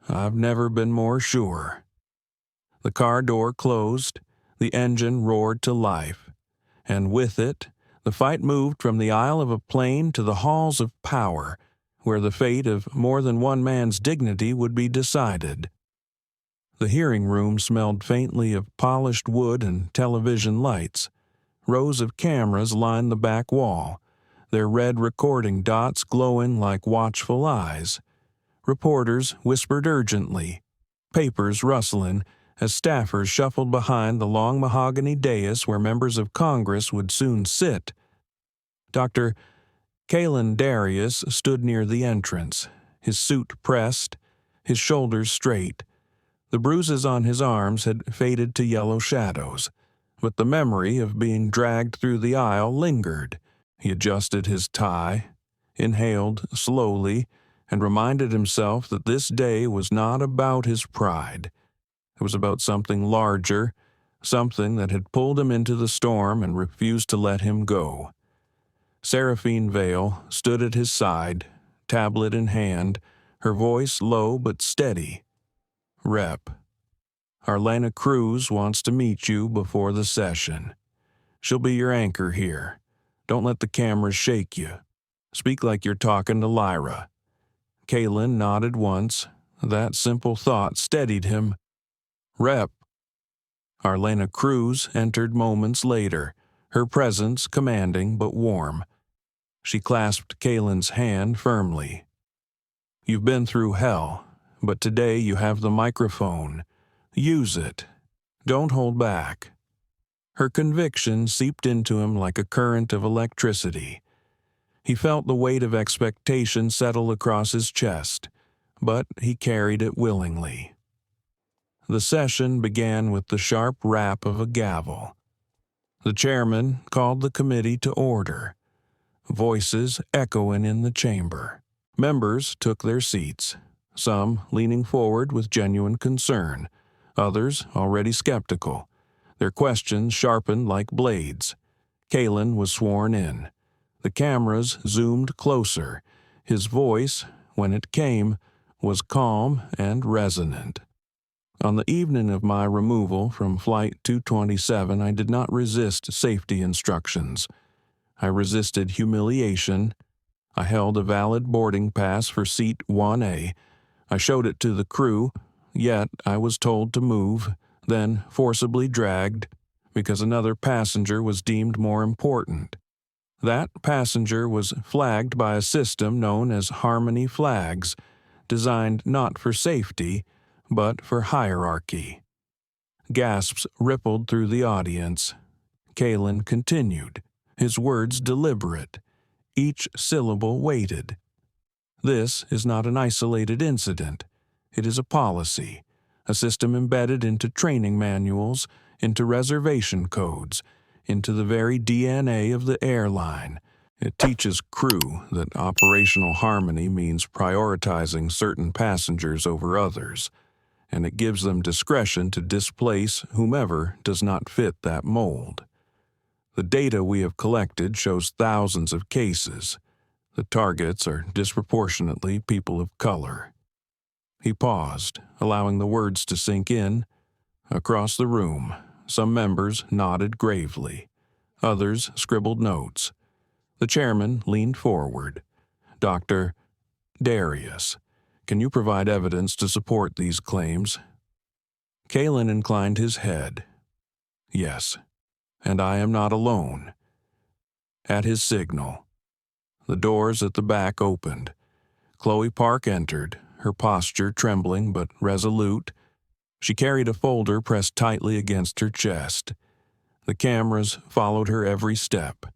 I've never been more sure. The car door closed, the engine roared to life, and with it, the fight moved from the aisle of a plane to the halls of power, where the fate of more than one man's dignity would be decided. The hearing room smelled faintly of polished wood and television lights. Rows of cameras lined the back wall, their red recording dots glowing like watchful eyes. Reporters whispered urgently, papers rustling as staffers shuffled behind the long mahogany dais where members of Congress would soon sit. Dr. Kalen Darius stood near the entrance, his suit pressed, his shoulders straight. The bruises on his arms had faded to yellow shadows, but the memory of being dragged through the aisle lingered. He adjusted his tie, inhaled slowly, and reminded himself that this day was not about his pride. It was about something larger, something that had pulled him into the storm and refused to let him go. Seraphine Vale stood at his side, tablet in hand, her voice low but steady. "Rep, Arlena Cruz wants to meet you before the session. She'll be your anchor here. Don't let the cameras shake you. Speak like you're talking to Lyra." Kalen nodded once. That simple thought steadied him. "Rep." Arlena Cruz entered moments later, her presence commanding but warm. She clasped Kalen's hand firmly. "You've been through hell, but today you have the microphone. Use it. Don't hold back." Her conviction seeped into him like a current of electricity. He felt the weight of expectation settle across his chest, but he carried it willingly. The session began with the sharp rap of a gavel. The chairman called the committee to order, voices echoing in the chamber. Members took their seats, some leaning forward with genuine concern, others already skeptical, their questions sharpened like blades. Kalen was sworn in. The cameras zoomed closer. His voice, when it came, was calm and resonant. On the evening of my removal from Flight 227, I did not resist safety instructions. I resisted humiliation. I held a valid boarding pass for Seat 1A. I showed it to the crew, yet I was told to move, then forcibly dragged, because another passenger was deemed more important. That passenger was flagged by a system known as Harmony flags, designed not for safety, but for hierarchy. Gasps rippled through the audience. Kalen continued, his words deliberate, each syllable weighted. "This is not an isolated incident. It is a policy, a system embedded into training manuals, into reservation codes, into the very DNA of the airline. It teaches crew that operational harmony means prioritizing certain passengers over others, and it gives them discretion to displace whomever does not fit that mold. The data we have collected shows thousands of cases. The targets are disproportionately people of color." He paused, allowing the words to sink in. Across the room, some members nodded gravely. Others scribbled notes. The chairman leaned forward. "Dr. Darius, can you provide evidence to support these claims?" Kalen inclined his head. "Yes, and I am not alone." At his signal, the doors at the back opened. Chloe Park entered, her posture trembling but resolute. She carried a folder pressed tightly against her chest. The cameras followed her every step.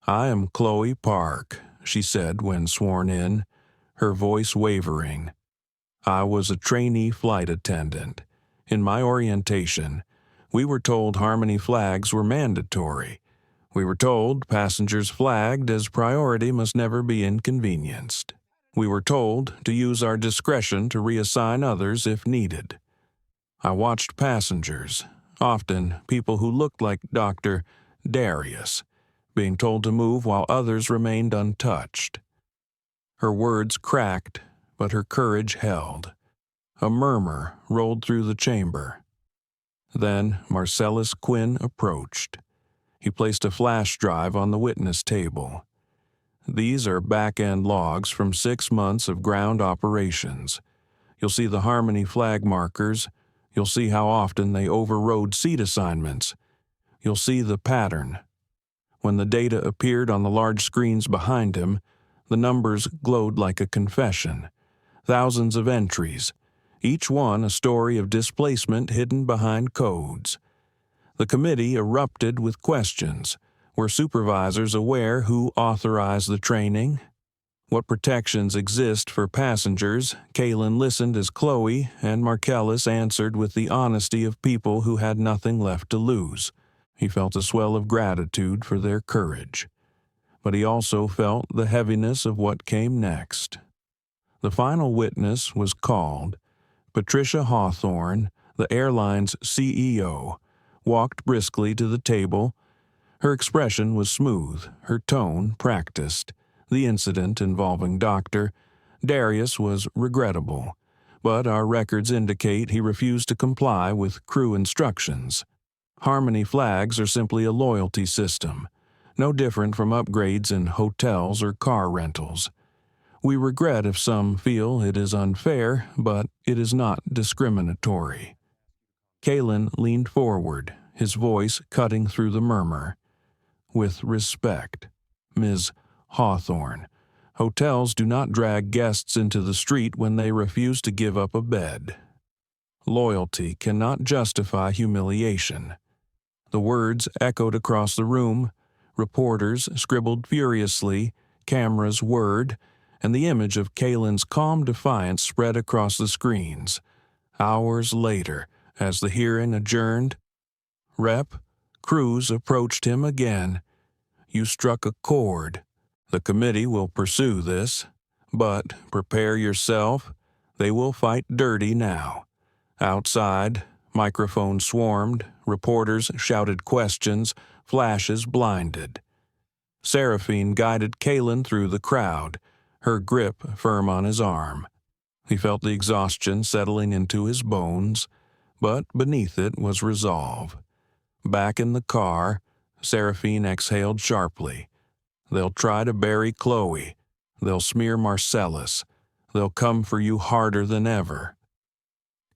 "I am Chloe Park," she said when sworn in, her voice wavering. "I was a trainee flight attendant. In my orientation, we were told Harmony flags were mandatory. We were told passengers flagged as priority must never be inconvenienced. We were told to use our discretion to reassign others if needed. I watched passengers, often people who looked like Dr. Darius, being told to move while others remained untouched." Her words cracked, but her courage held. A murmur rolled through the chamber. Then Marcellus Quinn approached. He placed a flash drive on the witness table. "These are back-end logs from 6 months of ground operations. You'll see the Harmony flag markers. You'll see how often they overrode seat assignments. You'll see the pattern. When the data appeared on the large screens behind him, the numbers glowed like a confession. Thousands of entries, each one a story of displacement hidden behind codes. The committee erupted with questions. Were supervisors aware who authorized the training? What protections exist for passengers? Kaylin listened as Chloe and Marcellus answered with the honesty of people who had nothing left to lose. He felt a swell of gratitude for their courage. But he also felt the heaviness of what came next. The final witness was called. Patricia Hawthorne, the airline's CEO, walked briskly to the table. Her expression was smooth, her tone practiced. The incident involving Dr. Darius was regrettable, but our records indicate he refused to comply with crew instructions. Harmony flags are simply a loyalty system, no different from upgrades in hotels or car rentals. We regret if some feel it is unfair, but it is not discriminatory. Kaylin leaned forward, his voice cutting through the murmur. With respect, Ms. Hawthorne, hotels do not drag guests into the street when they refuse to give up a bed. Loyalty cannot justify humiliation. The words echoed across the room. Reporters scribbled furiously, cameras whirred, and the image of Kaylin's calm defiance spread across the screens. Hours later, as the hearing adjourned, Rep. Cruz approached him again. You struck a chord. The committee will pursue this, but prepare yourself. They will fight dirty now. Outside, microphones swarmed, reporters shouted questions, flashes blinded. Seraphine guided Kaylin through the crowd, her grip firm on his arm. He felt the exhaustion settling into his bones, but beneath it was resolve. Back in the car, Seraphine exhaled sharply. They'll try to bury Chloe. They'll smear Marcellus. They'll come for you harder than ever.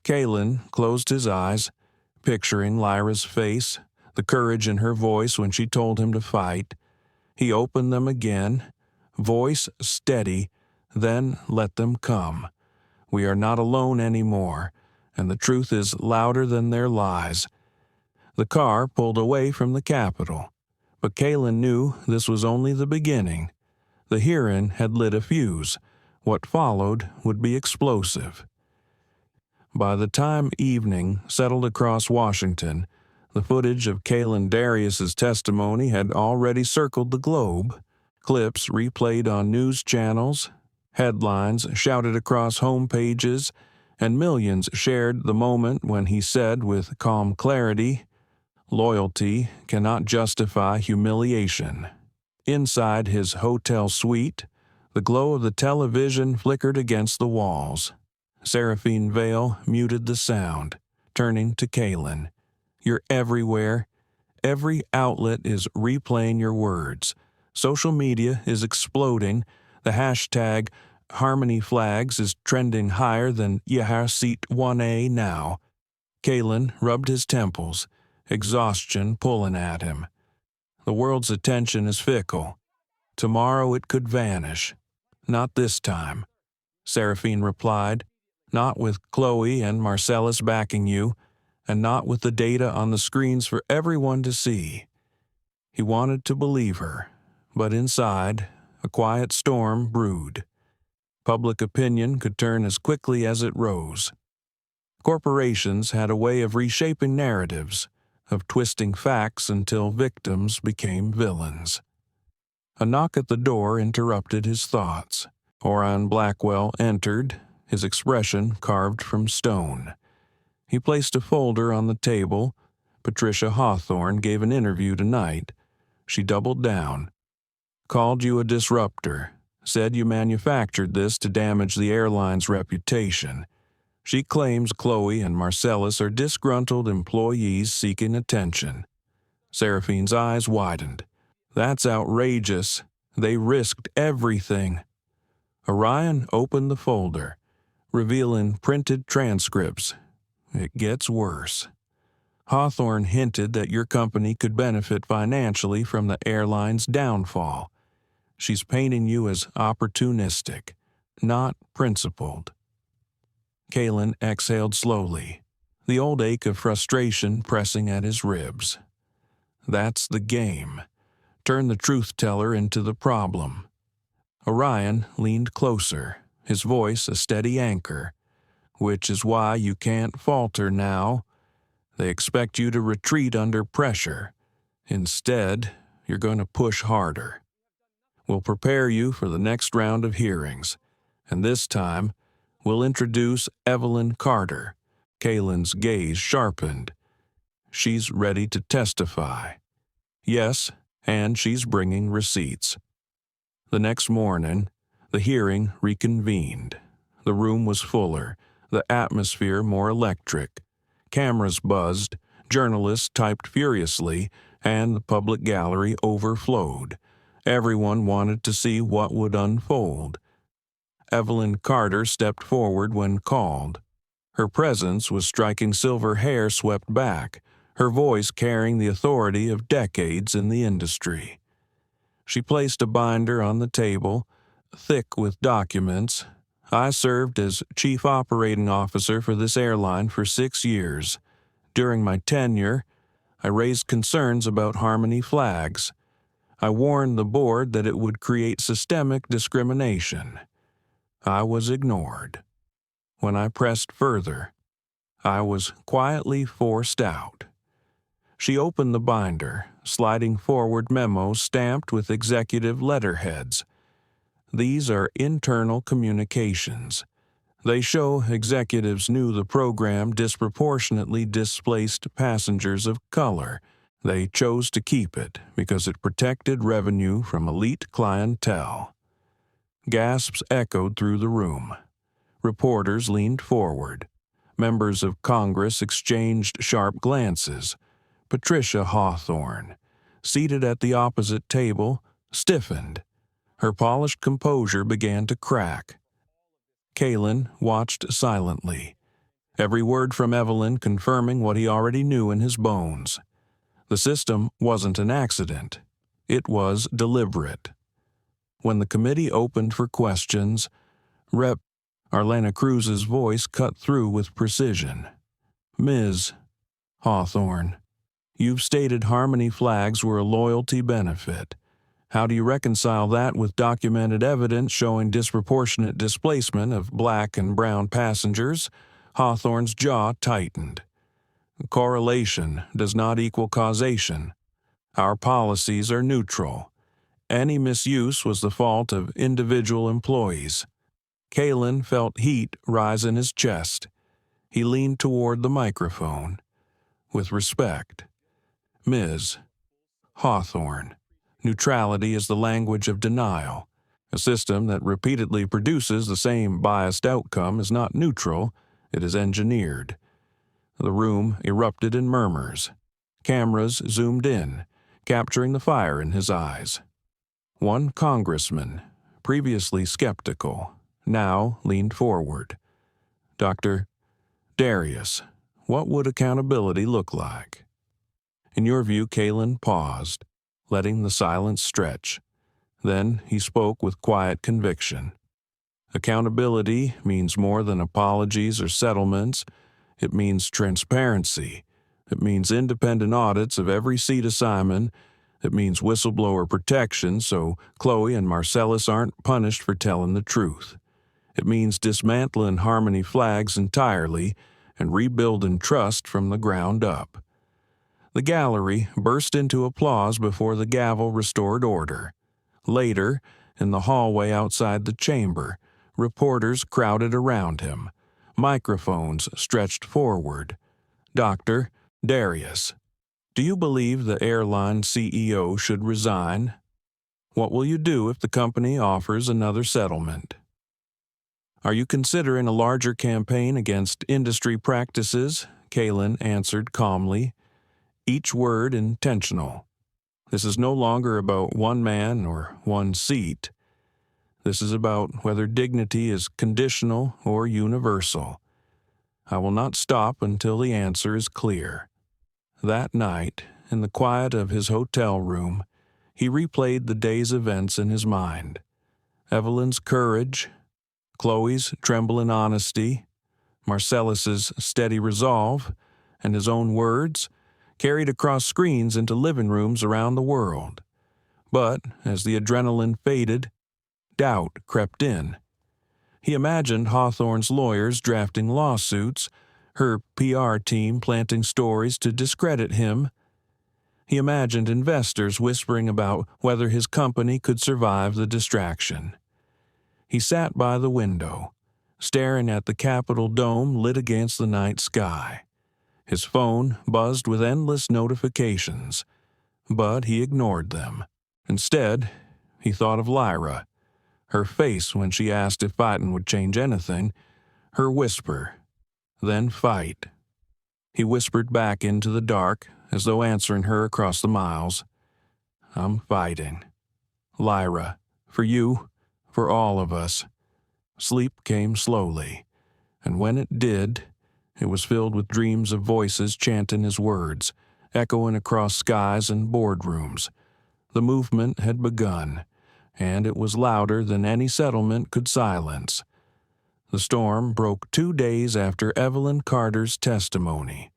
Kaylin closed his eyes, picturing Lyra's face, the courage in her voice when she told him to fight. He opened them again, voice steady, then let them come. We are not alone anymore, and the truth is louder than their lies. The car pulled away from the Capitol, but Kaylin knew this was only the beginning. The hearing had lit a fuse. What followed would be explosive. By the time evening settled across Washington, the footage of Kaylin Darius's testimony had already circled the globe. Clips replayed on news channels, headlines shouted across home pages, and millions shared the moment when he said with calm clarity, "Loyalty cannot justify humiliation." Inside his hotel suite, the glow of the television flickered against the walls. Seraphine Vale muted the sound, turning to Kaylin. You're everywhere. Every outlet is replaying your words. Social media is exploding. The hashtag Harmony Flags is trending higher than Yahar Seat 1A now. Kaylin rubbed his temples, exhaustion pulling at him. The world's attention is fickle. Tomorrow it could vanish. Not this time, Seraphine replied. Not with Chloe and Marcellus backing you, and not with the data on the screens for everyone to see. He wanted to believe her, but inside, a quiet storm brewed. Public opinion could turn as quickly as it rose. Corporations had a way of reshaping narratives, of twisting facts until victims became villains. A knock at the door interrupted his thoughts. Orion Blackwell entered, his expression carved from stone. He placed a folder on the table. Patricia Hawthorne gave an interview tonight. She doubled down. Called you a disruptor. Said you manufactured this to damage the airline's reputation. She claims Chloe and Marcellus are disgruntled employees seeking attention. Seraphine's eyes widened. That's outrageous. They risked everything. Orion opened the folder, revealing printed transcripts. It gets worse. Hawthorne hinted that your company could benefit financially from the airline's downfall. She's painting you as opportunistic, not principled. Kalen exhaled slowly, the old ache of frustration pressing at his ribs. That's the game. Turn the truth-teller into the problem. Orion leaned closer, his voice a steady anchor. Which is why you can't falter now. They expect you to retreat under pressure. Instead, you're going to push harder. We'll prepare you for the next round of hearings, and this time, we'll introduce Evelyn Carter. Kalen's gaze sharpened. She's ready to testify. Yes, and she's bringing receipts. The next morning, the hearing reconvened. The room was fuller, the atmosphere more electric. Cameras buzzed, journalists typed furiously, and the public gallery overflowed. Everyone wanted to see what would unfold. Evelyn Carter stepped forward when called. Her presence was striking silver hair swept back, her voice carrying the authority of decades in the industry. She placed a binder on the table, thick with documents. I served as Chief Operating Officer for this airline for 6 years. During my tenure, I raised concerns about Harmony flags. I warned the board that it would create systemic discrimination. I was ignored. When I pressed further, I was quietly forced out. She opened the binder, sliding forward memos stamped with executive letterheads. These are internal communications. They show executives knew the program disproportionately displaced passengers of color. They chose to keep it because it protected revenue from elite clientele. Gasps echoed through the room. Reporters leaned forward. Members of Congress exchanged sharp glances. Patricia Hawthorne, seated at the opposite table, stiffened. Her polished composure began to crack. Kalen watched silently, every word from Evelyn confirming what he already knew in his bones. The system wasn't an accident. It was deliberate. When the committee opened for questions, Rep. Arlena Cruz's voice cut through with precision. Ms. Hawthorne, you've stated Harmony flags were a loyalty benefit. How do you reconcile that with documented evidence showing disproportionate displacement of black and brown passengers? Hawthorne's jaw tightened. Correlation does not equal causation. Our policies are neutral. Any misuse was the fault of individual employees. Kalen felt heat rise in his chest. He leaned toward the microphone. With respect, Ms. Hawthorne, neutrality is the language of denial. A system that repeatedly produces the same biased outcome is not neutral, it is engineered. The room erupted in murmurs. Cameras zoomed in, capturing the fire in his eyes. One congressman, previously skeptical, now leaned forward. Dr. Darius, what would accountability look like? In your view, Kalen paused, letting the silence stretch. Then he spoke with quiet conviction. Accountability means more than apologies or settlements. It means transparency. It means independent audits of every seat assignment. It means whistleblower protection so Chloe and Marcellus aren't punished for telling the truth. It means dismantling Harmony flags entirely and rebuilding trust from the ground up. The gallery burst into applause before the gavel restored order. Later, in the hallway outside the chamber, reporters crowded around him. Microphones stretched forward. Dr. Darius, do you believe the airline CEO should resign? What will you do if the company offers another settlement? Are you considering a larger campaign against industry practices? Kalen answered calmly, each word intentional. This is no longer about one man or one seat. This is about whether dignity is conditional or universal. I will not stop until the answer is clear. That night, in the quiet of his hotel room, he replayed the day's events in his mind. Evelyn's courage, Chloe's trembling honesty, Marcellus's steady resolve, and his own words, carried across screens into living rooms around the world. But, as the adrenaline faded, doubt crept in. He imagined Hawthorne's lawyers drafting lawsuits, her PR team planting stories to discredit him. He imagined investors whispering about whether his company could survive the distraction. He sat by the window, staring at the Capitol dome lit against the night sky. His phone buzzed with endless notifications, but he ignored them. Instead, he thought of Lyra, her face when she asked if fighting would change anything, her whisper, "Then fight." He whispered back into the dark, as though answering her across the miles, "I'm fighting. Lyra, for you, for all of us." Sleep came slowly, and when it did, it was filled with dreams of voices chanting his words, echoing across skies and boardrooms. The movement had begun, and it was louder than any settlement could silence. The storm broke 2 days after Evelyn Carter's testimony.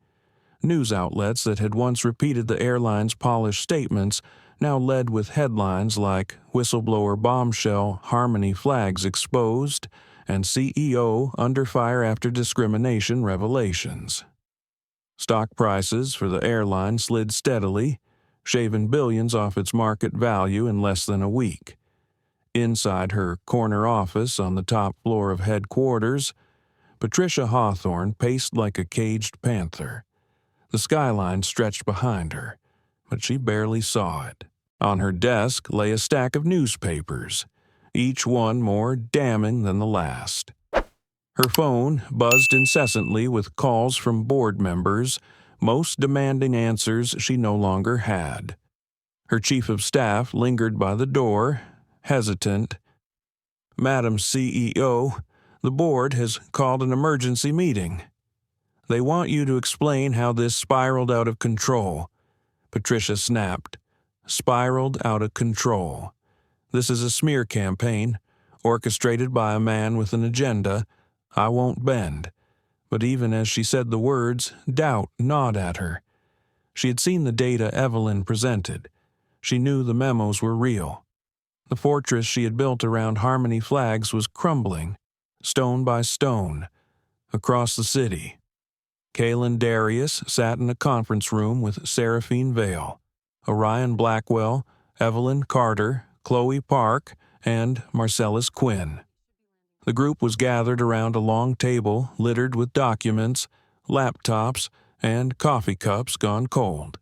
News outlets that had once repeated the airline's polished statements now led with headlines like "Whistleblower Bombshell, Harmony Flags Exposed," and "CEO Under Fire After Discrimination Revelations." Stock prices for the airline slid steadily, shaving billions off its market value in less than a week. Inside her corner office on the top floor of headquarters, Patricia Hawthorne paced like a caged panther. The skyline stretched behind her, but she barely saw it. On her desk lay a stack of newspapers, each one more damning than the last. Her phone buzzed incessantly with calls from board members, most demanding answers she no longer had. Her chief of staff lingered by the door, hesitant. "Madam CEO, the board has called an emergency meeting. They want you to explain how this spiraled out of control." Patricia snapped. "Spiraled out of control. This is a smear campaign, orchestrated by a man with an agenda. I won't bend." But even as she said the words, doubt gnawed at her. She had seen the data Evelyn presented. She knew the memos were real. The fortress she had built around Harmony Flags was crumbling, stone by stone, across the city. Kaylin Darius sat in a conference room with Seraphine Vale, Orion Blackwell, Evelyn Carter, Chloe Park, and Marcellus Quinn. The group was gathered around a long table littered with documents, laptops, and coffee cups gone cold.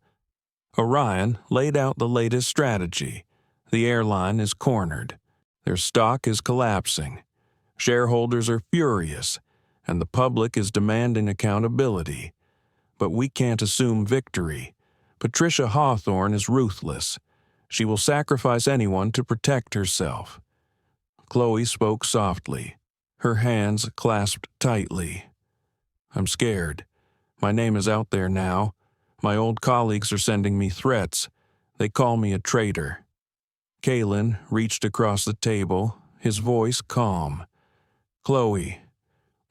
Orion laid out the latest strategy. The airline is cornered. Their stock is collapsing. Shareholders are furious, and the public is demanding accountability. But we can't assume victory. Patricia Hawthorne is ruthless. She will sacrifice anyone to protect herself. Chloe spoke softly, her hands clasped tightly. "I'm scared. My name is out there now. My old colleagues are sending me threats. They call me a traitor." Kaylin reached across the table, his voice calm. "Chloe,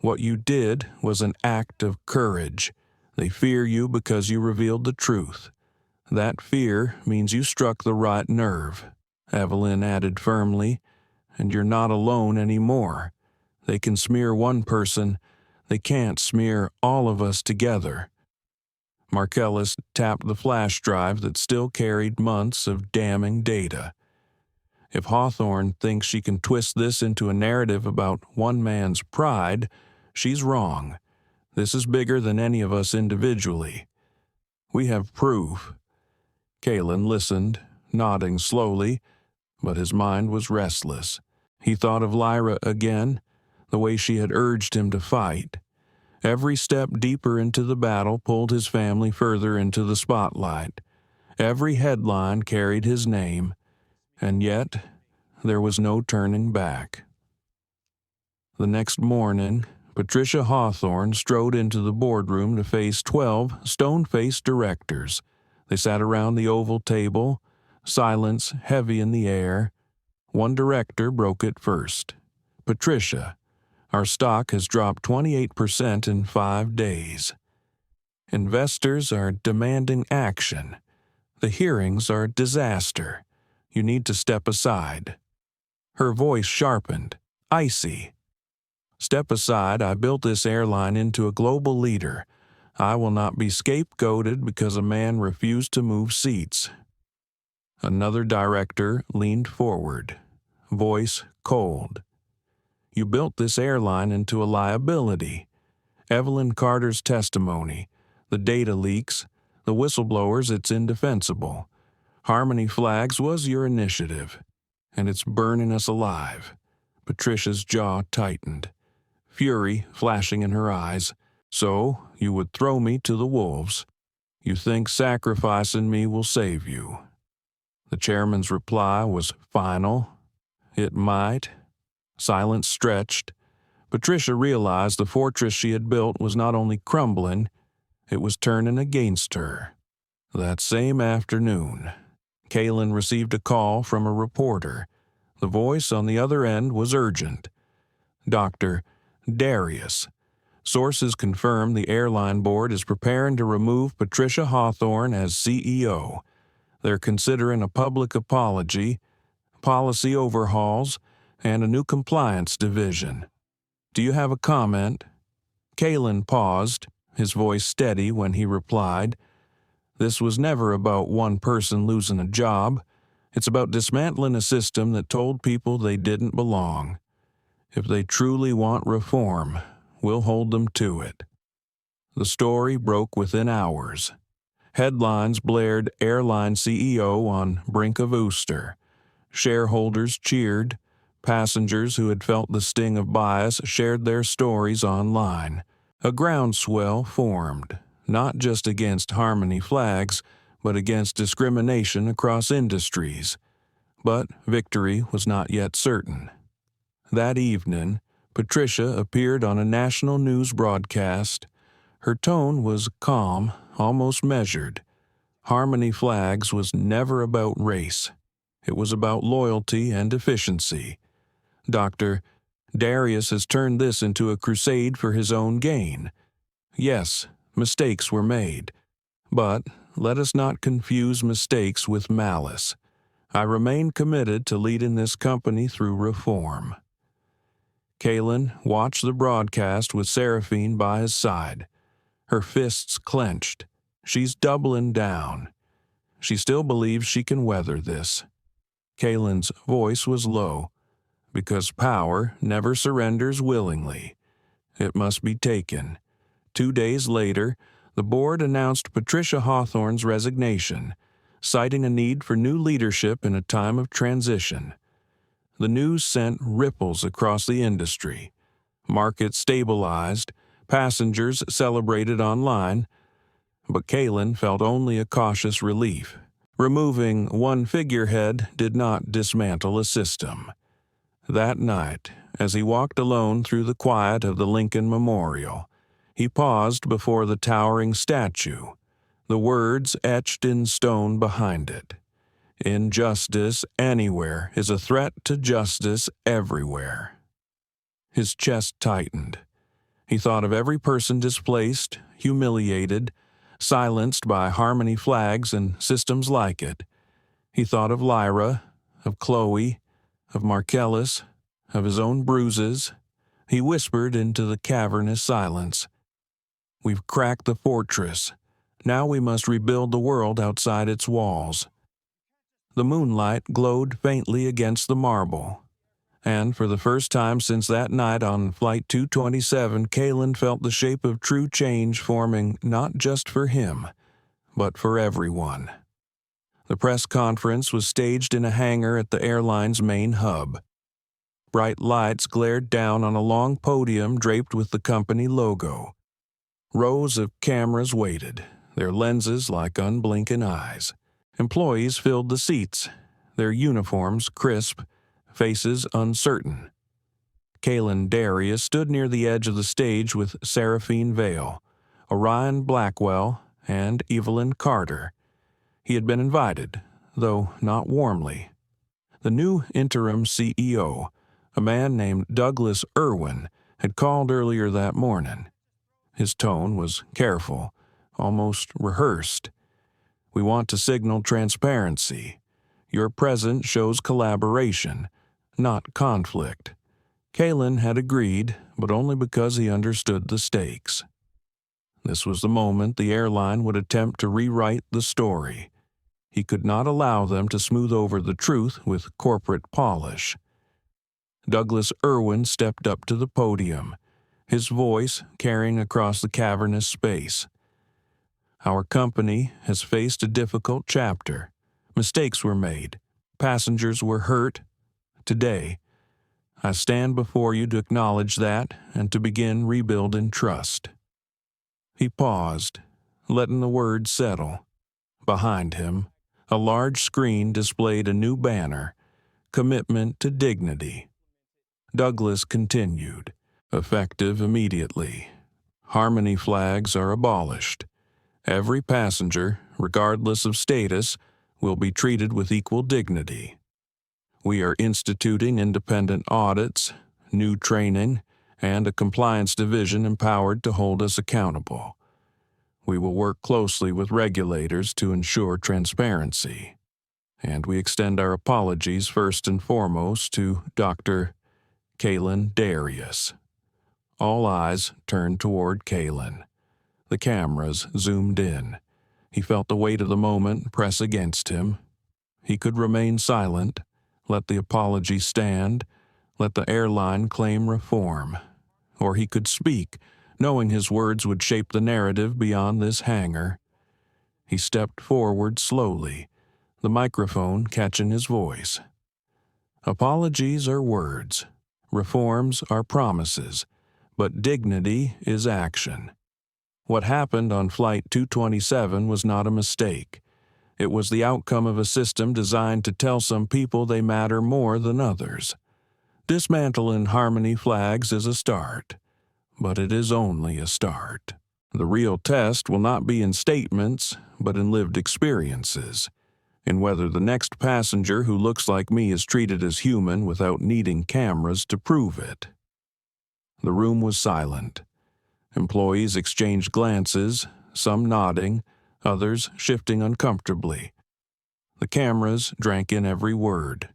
what you did was an act of courage. They fear you because you revealed the truth. That fear means you struck the right nerve," Evelyn added firmly, "and you're not alone anymore. They can smear one person. They can't smear all of us together." Marcellus tapped the flash drive that still carried months of damning data. "If Hawthorne thinks she can twist this into a narrative about one man's pride, she's wrong. This is bigger than any of us individually. We have proof." Kaylin listened, nodding slowly, but his mind was restless. He thought of Lyra again, the way she had urged him to fight. Every step deeper into the battle pulled his family further into the spotlight. Every headline carried his name, and yet there was no turning back. The next morning, Patricia Hawthorne strode into the boardroom to face 12 stone-faced directors. They sat around the oval table, silence heavy in the air. One director broke it first. "Patricia, our stock has dropped 28% in 5 days. Investors are demanding action. The hearings are a disaster. You need to step aside." Her voice sharpened, icy. "Step aside. I built this airline into a global leader. I will not be scapegoated because a man refused to move seats." Another director leaned forward, voice cold. "You built this airline into a liability. Evelyn Carter's testimony, the data leaks, the whistleblowers, it's indefensible. Harmony Flags was your initiative, and it's burning us alive." Patricia's jaw tightened, fury flashing in her eyes. "So you would throw me to the wolves. You think sacrificing me will save you." The chairman's reply was final. "It might." Silence stretched. Patricia realized the fortress she had built was not only crumbling, it was turning against her. That same afternoon, Kaylin received a call from a reporter. The voice on the other end was urgent. "Dr. Darius, sources confirm the airline board is preparing to remove Patricia Hawthorne as CEO. They're considering a public apology, policy overhauls, and a new compliance division. Do you have a comment?" Kaylin paused, his voice steady when he replied, "This was never about one person losing a job. It's about dismantling a system that told people they didn't belong. If they truly want reform, we'll hold them to it." The story broke within hours. Headlines blared "Airline CEO on brink of ouster." Shareholders cheered. Passengers who had felt the sting of bias shared their stories online. A groundswell formed, not just against Harmony Flags, but against discrimination across industries. But victory was not yet certain. That evening, Patricia appeared on a national news broadcast. Her tone was calm, almost measured. Harmony Flags was never about race. It was about loyalty and efficiency. "Dr. Darius has turned this into a crusade for his own gain. Yes, mistakes were made. But let us not confuse mistakes with malice. I remain committed to leading this company through reform." Kaylin watched the broadcast with Seraphine by his side. Her fists clenched. She's doubling down. She still believes she can weather this. Kaylin's voice was low, because power never surrenders willingly. It must be taken. 2 days later, the board announced Patricia Hawthorne's resignation, citing a need for new leadership in a time of transition. The news sent ripples across the industry. Markets stabilized, passengers celebrated online, but Kaylin felt only a cautious relief. Removing one figurehead did not dismantle a system. That night, as he walked alone through the quiet of the Lincoln Memorial, he paused before the towering statue, the words etched in stone behind it. "Injustice anywhere is a threat to justice everywhere." His chest tightened. He thought of every person displaced, humiliated, silenced by Harmony Flags and systems like it. He thought of Lyra, of Chloe, of Marcellus, of his own bruises. He whispered into the cavernous silence, "We've cracked the fortress. Now we must rebuild the world outside its walls." The moonlight glowed faintly against the marble, and for the first time since that night on Flight 227, Kaylin felt the shape of true change forming not just for him, but for everyone. The press conference was staged in a hangar at the airline's main hub. Bright lights glared down on a long podium draped with the company logo. Rows of cameras waited, their lenses like unblinking eyes. Employees filled the seats, their uniforms crisp, faces uncertain. Kalen Darius stood near the edge of the stage with Seraphine Vale, Orion Blackwell, and Evelyn Carter. He had been invited, though not warmly. The new interim CEO, a man named Douglas Irwin, had called earlier that morning. His tone was careful, almost rehearsed. "We want to signal transparency. Your presence shows collaboration, not conflict." Kalen had agreed, but only because he understood the stakes. This was the moment the airline would attempt to rewrite the story. He could not allow them to smooth over the truth with corporate polish. Douglas Irwin stepped up to the podium, his voice carrying across the cavernous space. "Our company has faced a difficult chapter. Mistakes were made. Passengers were hurt. Today, I stand before you to acknowledge that and to begin rebuilding trust." He paused, letting the words settle. Behind him, a large screen displayed a new banner, "Commitment to Dignity." Douglas continued, "Effective immediately. Harmony flags are abolished. Every passenger, regardless of status, will be treated with equal dignity. We are instituting independent audits, new training, and a compliance division empowered to hold us accountable. We will work closely with regulators to ensure transparency. And we extend our apologies first and foremost to Dr. Kalen Darius." All eyes turned toward Kalen. The cameras zoomed in. He felt the weight of the moment press against him. He could remain silent, let the apology stand, let the airline claim reform. Or he could speak, knowing his words would shape the narrative beyond this hangar. He stepped forward slowly, the microphone catching his voice. "Apologies are words. Reforms are promises. But dignity is action. What happened on Flight 227 was not a mistake. It was the outcome of a system designed to tell some people they matter more than others. Dismantling Harmony flags is a start, but it is only a start. The real test will not be in statements, but in lived experiences, in whether the next passenger who looks like me is treated as human without needing cameras to prove it." The room was silent. Employees exchanged glances, some nodding, others shifting uncomfortably. The cameras drank in every word.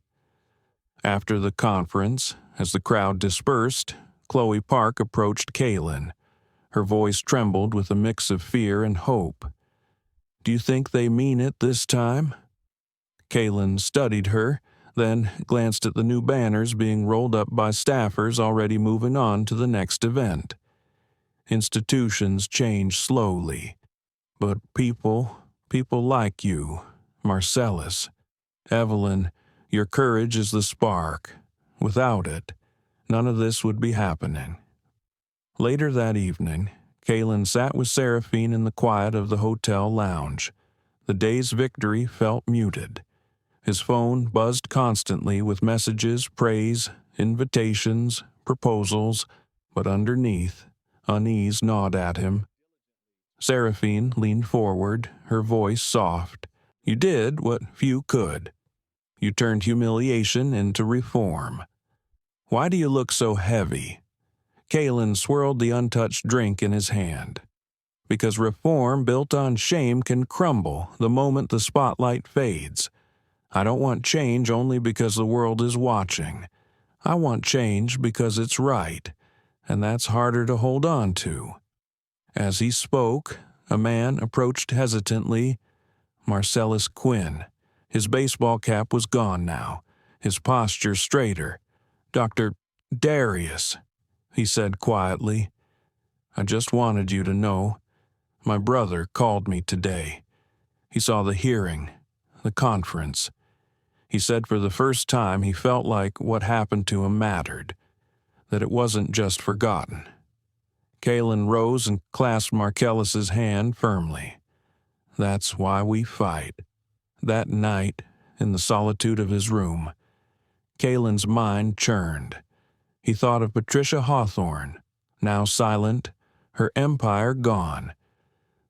After the conference, as the crowd dispersed, Chloe Park approached Kalen. Her voice trembled with a mix of fear and hope. "Do you think they mean it this time?" Kalen studied her, then glanced at the new banners being rolled up by staffers already moving on to the next event. Institutions change slowly, but people like you, Marcellus, Evelyn, your courage is the spark. Without it, none of this would be happening. Later that evening, Kalen sat with Seraphine in the quiet of the hotel lounge. The day's victory felt muted. His phone buzzed constantly with messages, praise, invitations, proposals, but underneath, unease gnawed at him. Seraphine leaned forward, her voice soft. "You did what few could. You turned humiliation into reform. Why do you look so heavy?" Kalen swirled the untouched drink in his hand. "Because reform built on shame can crumble the moment the spotlight fades. I don't want change only because the world is watching. I want change because it's right, and that's harder to hold on to." As he spoke, a man approached hesitantly. Marcellus Quinn. His baseball cap was gone now, his posture straighter. "Dr. Darius," he said quietly, "I just wanted you to know. My brother called me today. He saw the hearing, the conference. He said for the first time he felt like what happened to him mattered, that it wasn't just forgotten." Kalen rose and clasped Marcellus's hand firmly. "That's why we fight." That night, in the solitude of his room, Kalen's mind churned. He thought of Patricia Hawthorne, now silent, her empire gone.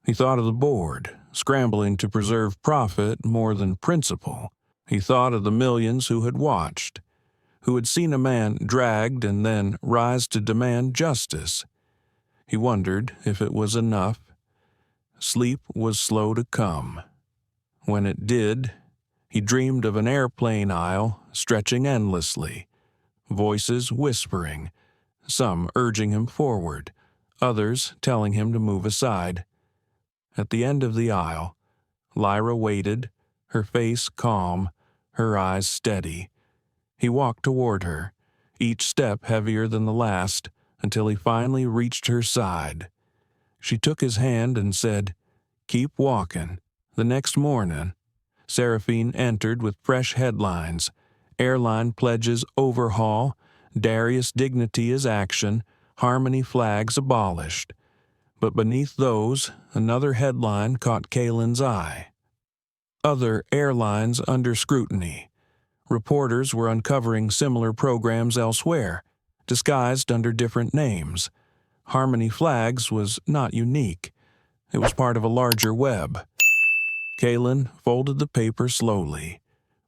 He thought of the board, scrambling to preserve profit more than principle. He thought of the millions who had watched, who had seen a man dragged and then rise to demand justice. He wondered if it was enough. Sleep was slow to come. When it did, he dreamed of an airplane aisle stretching endlessly, voices whispering, some urging him forward, others telling him to move aside. At the end of the aisle, Lyra waited, her face calm, her eyes steady. He walked toward her, each step heavier than the last, until he finally reached her side. She took his hand and said, "Keep walking." The next morning, Seraphine entered with fresh headlines: airline pledges overhaul, Darius dignity is action, Harmony flags abolished. But beneath those, another headline caught Kaylin's eye. Other airlines under scrutiny. Reporters were uncovering similar programs elsewhere, disguised under different names. Harmony Flags was not unique. It was part of a larger web. Kaylin folded the paper slowly,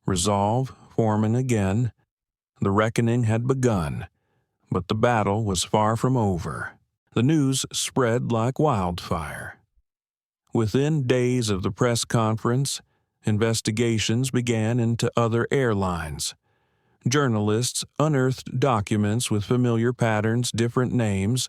resolve forming again. The reckoning had begun, but the battle was far from over. The news spread like wildfire. Within days of the press conference, investigations began into other airlines. Journalists unearthed documents with familiar patterns, different names,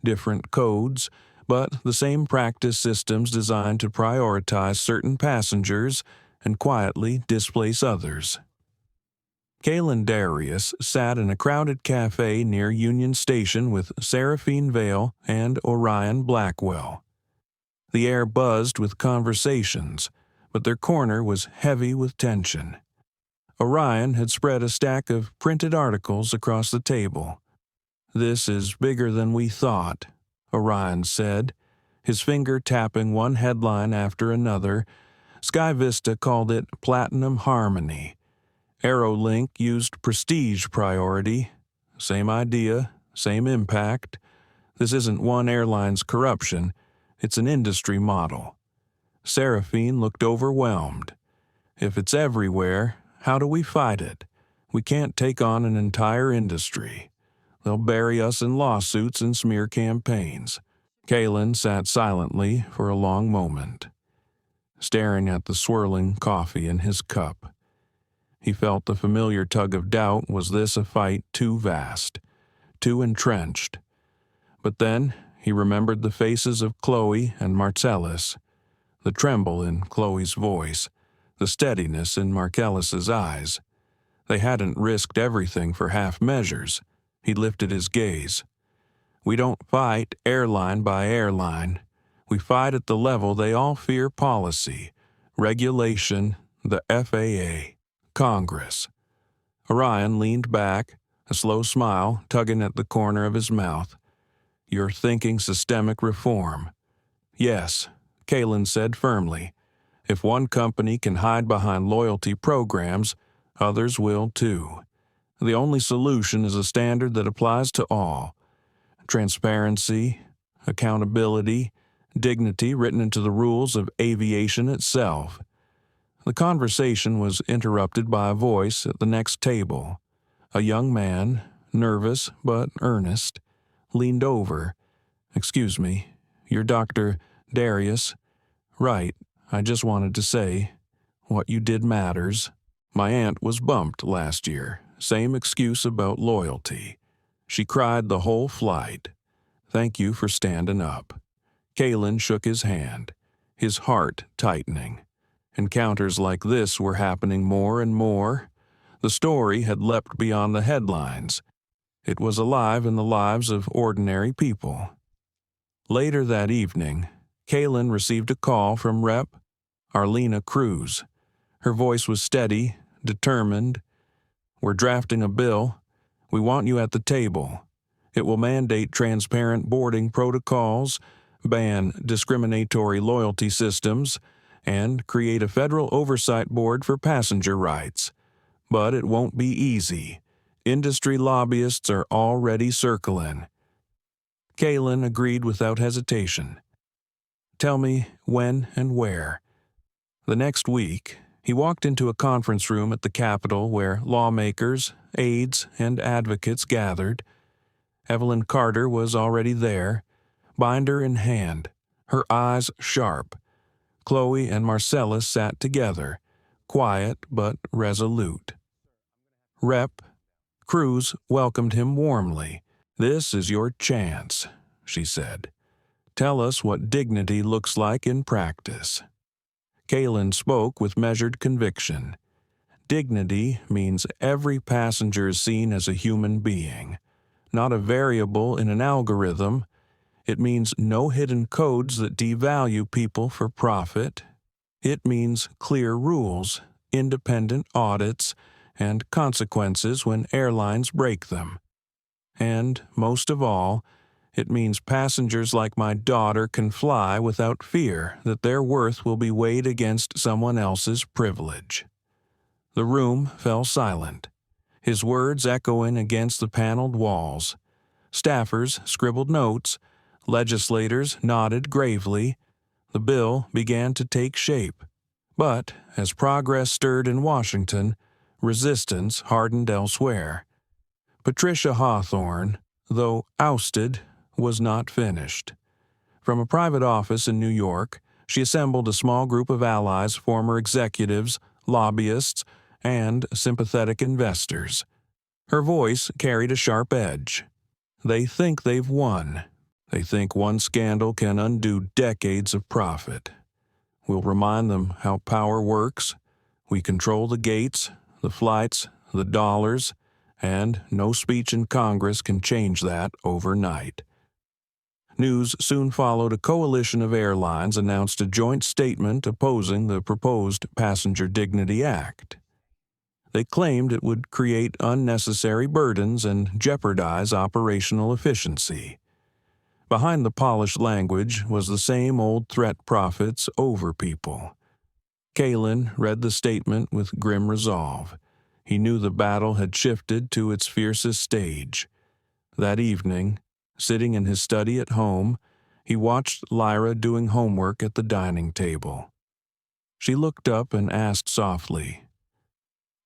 different codes, but the same practice systems designed to prioritize certain passengers and quietly displace others. Kaylin Darius sat in a crowded cafe near Union Station with Seraphine Vale and Orion Blackwell. The air buzzed with conversations, but their corner was heavy with tension. Orion had spread a stack of printed articles across the table. "This is bigger than we thought," Orion said, his finger tapping one headline after another. Sky Vista called it Platinum Harmony. Aerolink used Prestige Priority. Same idea, same impact. This isn't one airline's corruption, it's an industry model. Seraphine looked overwhelmed. If it's everywhere, how do we fight it? We can't take on an entire industry. They'll bury us in lawsuits and smear campaigns. Kaylin sat silently for a long moment, staring at the swirling coffee in his cup. He felt the familiar tug of doubt. Was this a fight too vast, too entrenched? But then he remembered the faces of Chloe and Marcellus, the tremble in Chloe's voice, the steadiness in Marcellus's eyes. They hadn't risked everything for half measures. He lifted his gaze. We don't fight airline by airline. We fight at the level they all fear: policy, regulation, the FAA, Congress. Orion leaned back, a slow smile tugging at the corner of his mouth. "You're thinking systemic reform." "Yes," Kaylin said firmly. "If one company can hide behind loyalty programs, others will too. The only solution is a standard that applies to all. Transparency, accountability, dignity written into the rules of aviation itself." The conversation was interrupted by a voice at the next table. A young man, nervous but earnest, leaned over. "Excuse me, you're Dr. Darius?" "Right. I just wanted to say, what you did matters. My aunt was bumped last year. Same excuse about loyalty. She cried the whole flight. Thank you for standing up." Kaylin shook his hand, his heart tightening. Encounters like this were happening more and more. The story had leapt beyond the headlines. It was alive in the lives of ordinary people. Later that evening, Kaylin received a call from Rep. Arlena Cruz. Her voice was steady, determined. "We're drafting a bill. We want you at the table. It will mandate transparent boarding protocols, ban discriminatory loyalty systems, and create a federal oversight board for passenger rights. But it won't be easy. Industry lobbyists are already circling. Kalen agreed without hesitation. Tell me when and where. The next week, he walked into a conference room at the Capitol where lawmakers, aides, and advocates gathered. Evelyn Carter was already there, binder in hand, her eyes sharp. Chloe and Marcellus sat together, quiet but resolute. Rep. Cruz welcomed him warmly. "This is your chance," she said. "Tell us what dignity looks like in practice." Kalen spoke with measured conviction. Dignity means every passenger is seen as a human being, not a variable in an algorithm. It means no hidden codes that devalue people for profit. It means clear rules, independent audits, and consequences when airlines break them. And, most of all, it means passengers like my daughter can fly without fear that their worth will be weighed against someone else's privilege. The room fell silent, his words echoing against the paneled walls. Staffers scribbled notes, legislators nodded gravely. The bill began to take shape. But, as progress stirred in Washington, resistance hardened elsewhere. Patricia Hawthorne, though ousted, was not finished. From a private office in New York, she assembled a small group of allies, former executives, lobbyists, and sympathetic investors. Her voice carried a sharp edge. They think they've won. They think one scandal can undo decades of profit. We'll remind them how power works. We control the gates, the flights, the dollars, and no speech in Congress can change that overnight. News soon followed. A coalition of airlines announced a joint statement opposing the proposed Passenger Dignity Act. They claimed it would create unnecessary burdens and jeopardize operational efficiency. Behind the polished language was the same old threat: profits over people. Kalen read the statement with grim resolve. He knew the battle had shifted to its fiercest stage. That evening, sitting in his study at home, he watched Lyra doing homework at the dining table. She looked up and asked softly,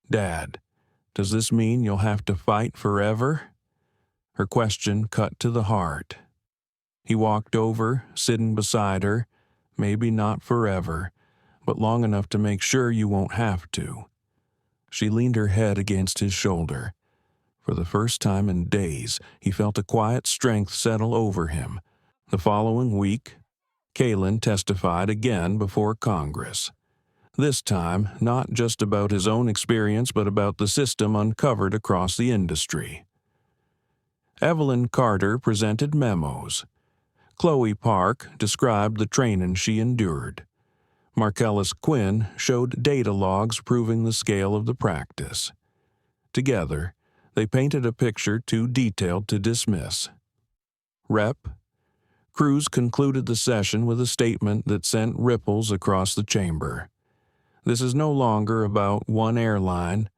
"Dad, does this mean you'll have to fight forever?" Her question cut to the heart. He walked over, sitting beside her. "Maybe not forever, but long enough to make sure you won't have to." She leaned her head against his shoulder. For the first time in days, he felt a quiet strength settle over him. The following week, Kalen testified again before Congress. This time, not just about his own experience, but about the system uncovered across the industry. Evelyn Carter presented memos. Chloe Park described the training she endured. Marcellus Quinn showed data logs proving the scale of the practice. Together, they painted a picture too detailed to dismiss. Rep. Cruz concluded the session with a statement that sent ripples across the chamber. This is no longer about one airline.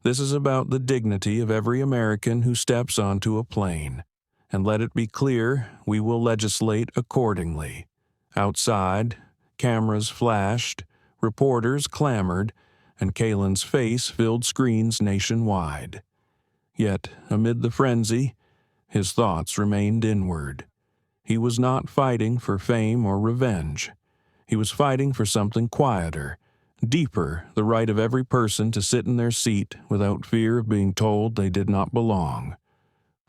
This is about the dignity of every American who steps onto a plane. And let it be clear, we will legislate accordingly. Outside, cameras flashed, reporters clamored, and Kalen's face filled screens nationwide. Yet, amid the frenzy, his thoughts remained inward. He was not fighting for fame or revenge. He was fighting for something quieter, deeper: the right of every person to sit in their seat without fear of being told they did not belong.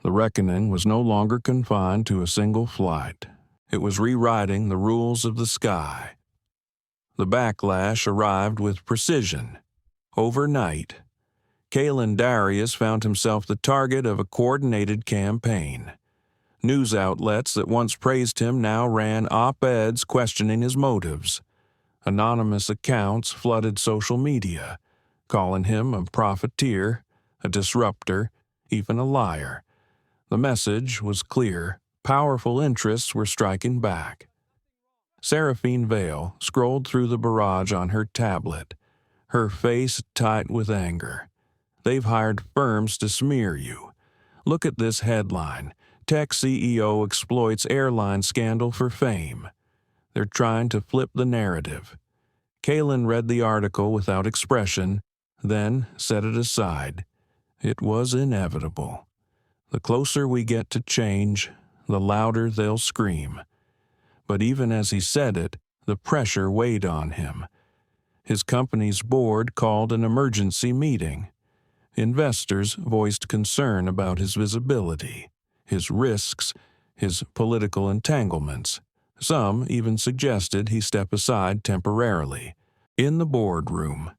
The reckoning was no longer confined to a single flight. It was rewriting the rules of the sky. The backlash arrived with precision. Overnight, Kalen Darius found himself the target of a coordinated campaign. News outlets that once praised him now ran op-eds questioning his motives. Anonymous accounts flooded social media, calling him a profiteer, a disruptor, even a liar. The message was clear: powerful interests were striking back. Seraphine Vale scrolled through the barrage on her tablet, her face tight with anger. They've hired firms to smear you. Look at this headline: Tech CEO exploits airline scandal for fame. They're trying to flip the narrative. Kaylin read the article without expression, then set it aside. It was inevitable. The closer we get to change, the louder they'll scream. But even as he said it, the pressure weighed on him. His company's board called an emergency meeting. Investors voiced concern about his visibility, his risks, his political entanglements. Some even suggested he step aside temporarily. In the boardroom,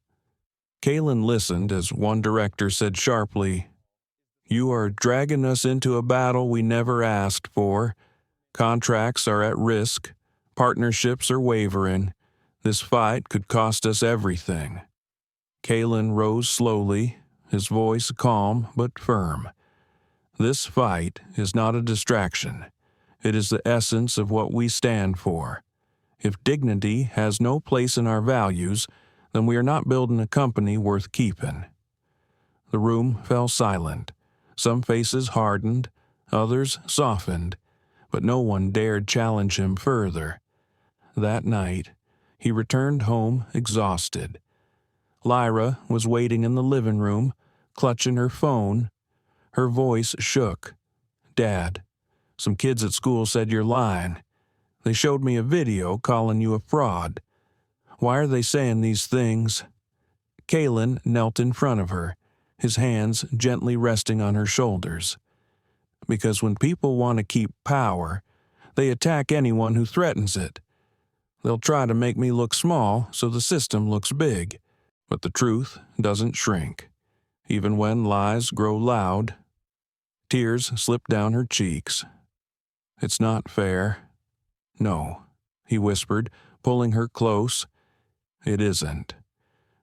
Kaylin listened as one director said sharply, "You are dragging us into a battle we never asked for. Contracts are at risk. Partnerships are wavering. This fight could cost us everything." Kaylin rose slowly, his voice calm but firm. "This fight is not a distraction. It is the essence of what we stand for. If dignity has no place in our values, then we are not building a company worth keeping." The room fell silent. Some faces hardened, others softened, but no one dared challenge him further. That night, he returned home exhausted. Lyra was waiting in the living room, clutching her phone. Her voice shook. "Dad, some kids at school said you're lying. They showed me a video calling you a fraud. Why are they saying these things?" Kaylin knelt in front of her, his hands gently resting on her shoulders. "Because when people want to keep power, they attack anyone who threatens it. They'll try to make me look small so the system looks big, but the truth doesn't shrink, even when lies grow loud." Tears slipped down her cheeks. "It's not fair." "No," he whispered, pulling her close. "It isn't.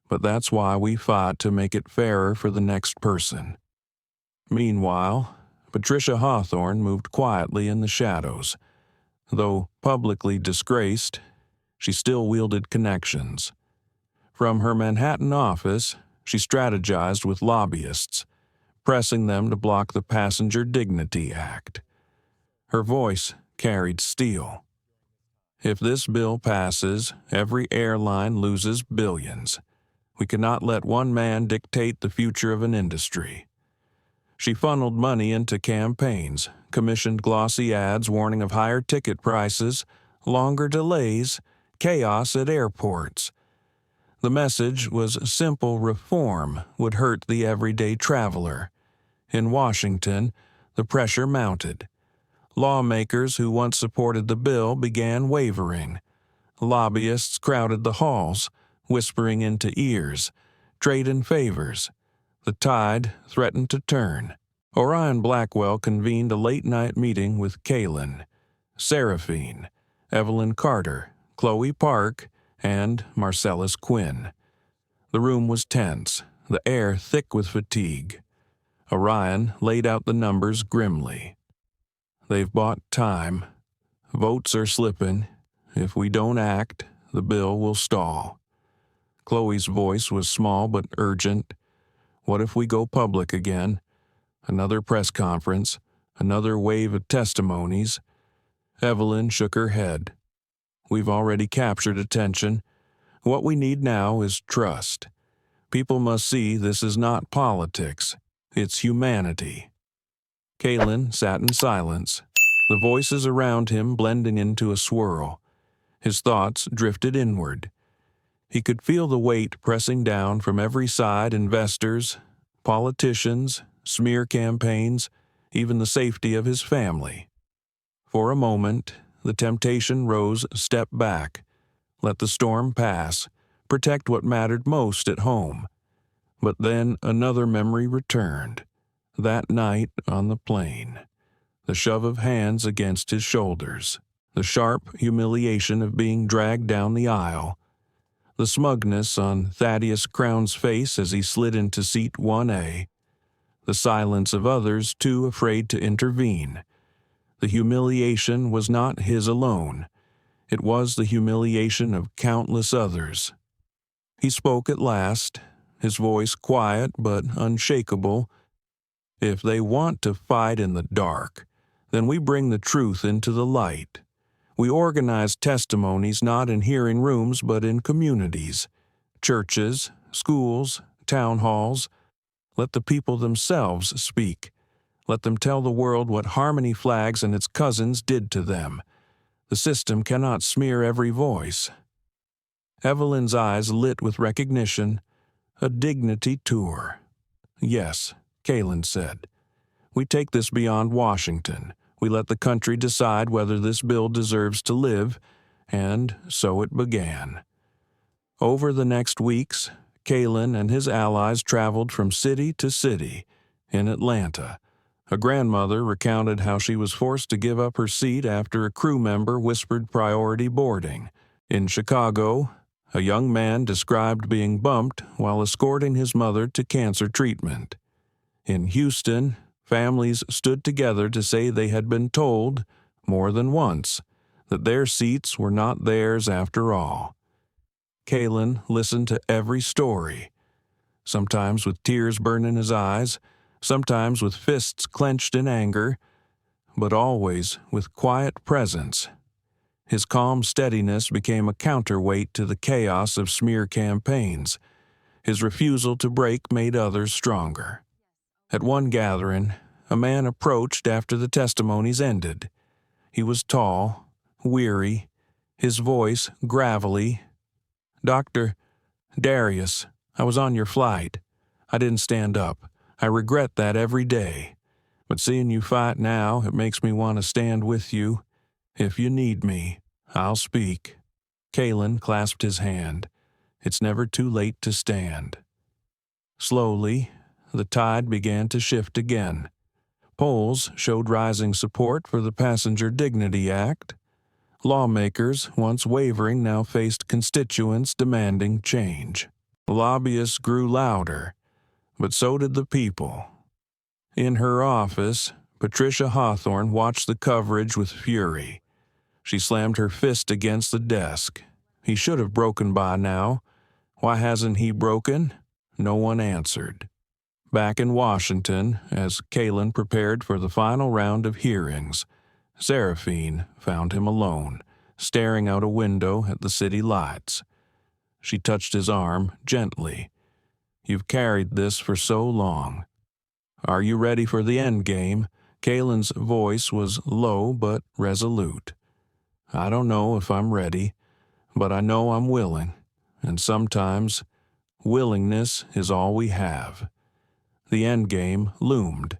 But that's why we fought to make it fairer for the next person." Meanwhile, Patricia Hawthorne moved quietly in the shadows. Though publicly disgraced, she still wielded connections. From her Manhattan office, she strategized with lobbyists, pressing them to block the Passenger Dignity Act. Her voice carried steel. "If this bill passes, every airline loses billions. We cannot let one man dictate the future of an industry." She funneled money into campaigns, commissioned glossy ads warning of higher ticket prices, longer delays, chaos at airports. The message was simple: reform would hurt the everyday traveler. In Washington, the pressure mounted. Lawmakers who once supported the bill began wavering. Lobbyists crowded the halls, whispering into ears, trading favors. The tide threatened to turn. Orion Blackwell convened a late-night meeting with Kaylin, Seraphine, Evelyn Carter, Chloe Park, and Marcellus Quinn. The room was tense, the air thick with fatigue. Orion laid out the numbers grimly. "They've bought time. Votes are slipping. If we don't act, the bill will stall." Chloe's voice was small but urgent. "What if we go public again? Another press conference, another wave of testimonies?" Evelyn shook her head. "We've already captured attention. What we need now is trust. People must see this is not politics. It's humanity." Kaylin sat in silence, the voices around him blending into a swirl. His thoughts drifted inward. He could feel the weight pressing down from every side: investors, politicians, smear campaigns, even the safety of his family. For a moment, the temptation rose: step back, let the storm pass, protect what mattered most at home. But then another memory returned. That night on the plane. The shove of hands against his shoulders. The sharp humiliation of being dragged down the aisle. The smugness on Thaddeus Crown's face as he slid into seat 1A. The silence of others too afraid to intervene. The humiliation was not his alone. It was the humiliation of countless others. He spoke at last, his voice quiet but unshakable. "If they want to fight in the dark, then we bring the truth into the light. We organize testimonies not in hearing rooms but in communities, churches, schools, town halls. Let the people themselves speak. Let them tell the world what Harmony Flags and its cousins did to them. The system cannot smear every voice." Evelyn's eyes lit with recognition. A dignity tour. "Yes," Kalen said. "We take this beyond Washington. We let the country decide whether this bill deserves to live," and so it began. Over the next weeks, Kalen and his allies traveled from city to city. In Atlanta, a grandmother recounted how she was forced to give up her seat after a crew member whispered priority boarding. In Chicago, a young man described being bumped while escorting his mother to cancer treatment. In Houston, families stood together to say they had been told, more than once, that their seats were not theirs after all. Kalen listened to every story, sometimes with tears burning his eyes, sometimes with fists clenched in anger, but always with quiet presence. His calm steadiness became a counterweight to the chaos of smear campaigns. His refusal to break made others stronger. At one gathering, a man approached after the testimonies ended. He was tall, weary, his voice gravelly. "Dr. Darius, I was on your flight. I didn't stand up. I regret that every day. But seeing you fight now, it makes me want to stand with you. If you need me, I'll speak." Kalen clasped his hand. It's never too late to stand. Slowly, the tide began to shift again. Polls showed rising support for the Passenger Dignity Act. Lawmakers, once wavering, now faced constituents demanding change. Lobbyists grew louder, but so did the people. In her office, Patricia Hawthorne watched the coverage with fury. She slammed her fist against the desk. He should have broken by now. Why hasn't he broken? No one answered. Back in Washington, as Kalen prepared for the final round of hearings, Seraphine found him alone, staring out a window at the city lights. She touched his arm gently. "You've carried this for so long. Are you ready for the end game?" Kalen's voice was low but resolute. "I don't know if I'm ready, but I know I'm willing, and sometimes willingness is all we have." The end game loomed.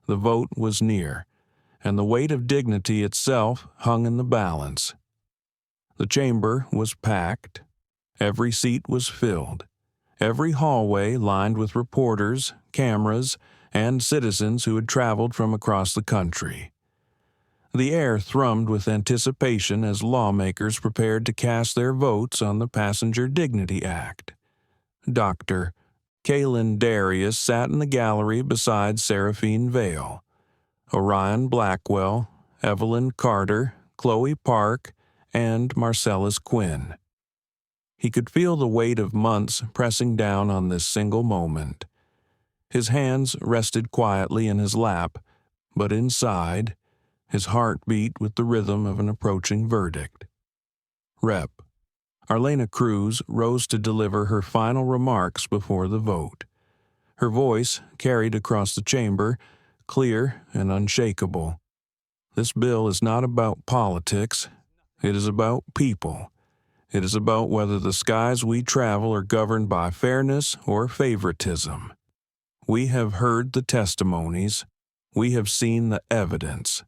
The vote was near, and the weight of dignity itself hung in the balance. The chamber was packed. Every seat was filled. Every hallway lined with reporters, cameras, and citizens who had traveled from across the country. The air thrummed with anticipation as lawmakers prepared to cast their votes on the Passenger Dignity Act. Dr. Kalen Darius sat in the gallery beside Seraphine Vale. Orion Blackwell, Evelyn Carter, Chloe Park, and Marcellus Quinn. He could feel the weight of months pressing down on this single moment. His hands rested quietly in his lap, but inside, his heart beat with the rhythm of an approaching verdict. Rep. Arlena Cruz rose to deliver her final remarks before the vote. Her voice carried across the chamber, clear and unshakable. "This bill is not about politics. It is about people. It is about whether the skies we travel are governed by fairness or favoritism. We have heard the testimonies. We have seen the evidence.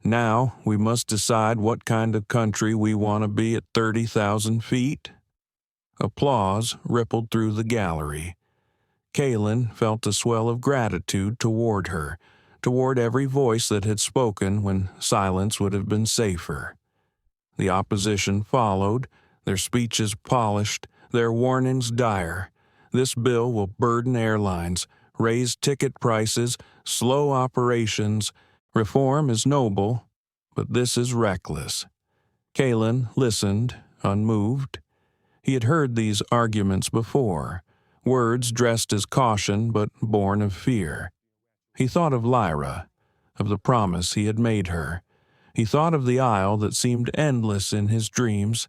Now we must decide what kind of country we want to be at 30,000 feet." Applause rippled through the gallery. Kalen felt a swell of gratitude toward her, toward every voice that had spoken when silence would have been safer. The opposition followed, their speeches polished, their warnings dire. This bill will burden airlines, raise ticket prices, slow operations. Reform is noble, but this is reckless. Kalen listened, unmoved. He had heard these arguments before. words dressed as caution but born of fear. He thought of Lyra, of the promise he had made her. He thought of the aisle that seemed endless in his dreams,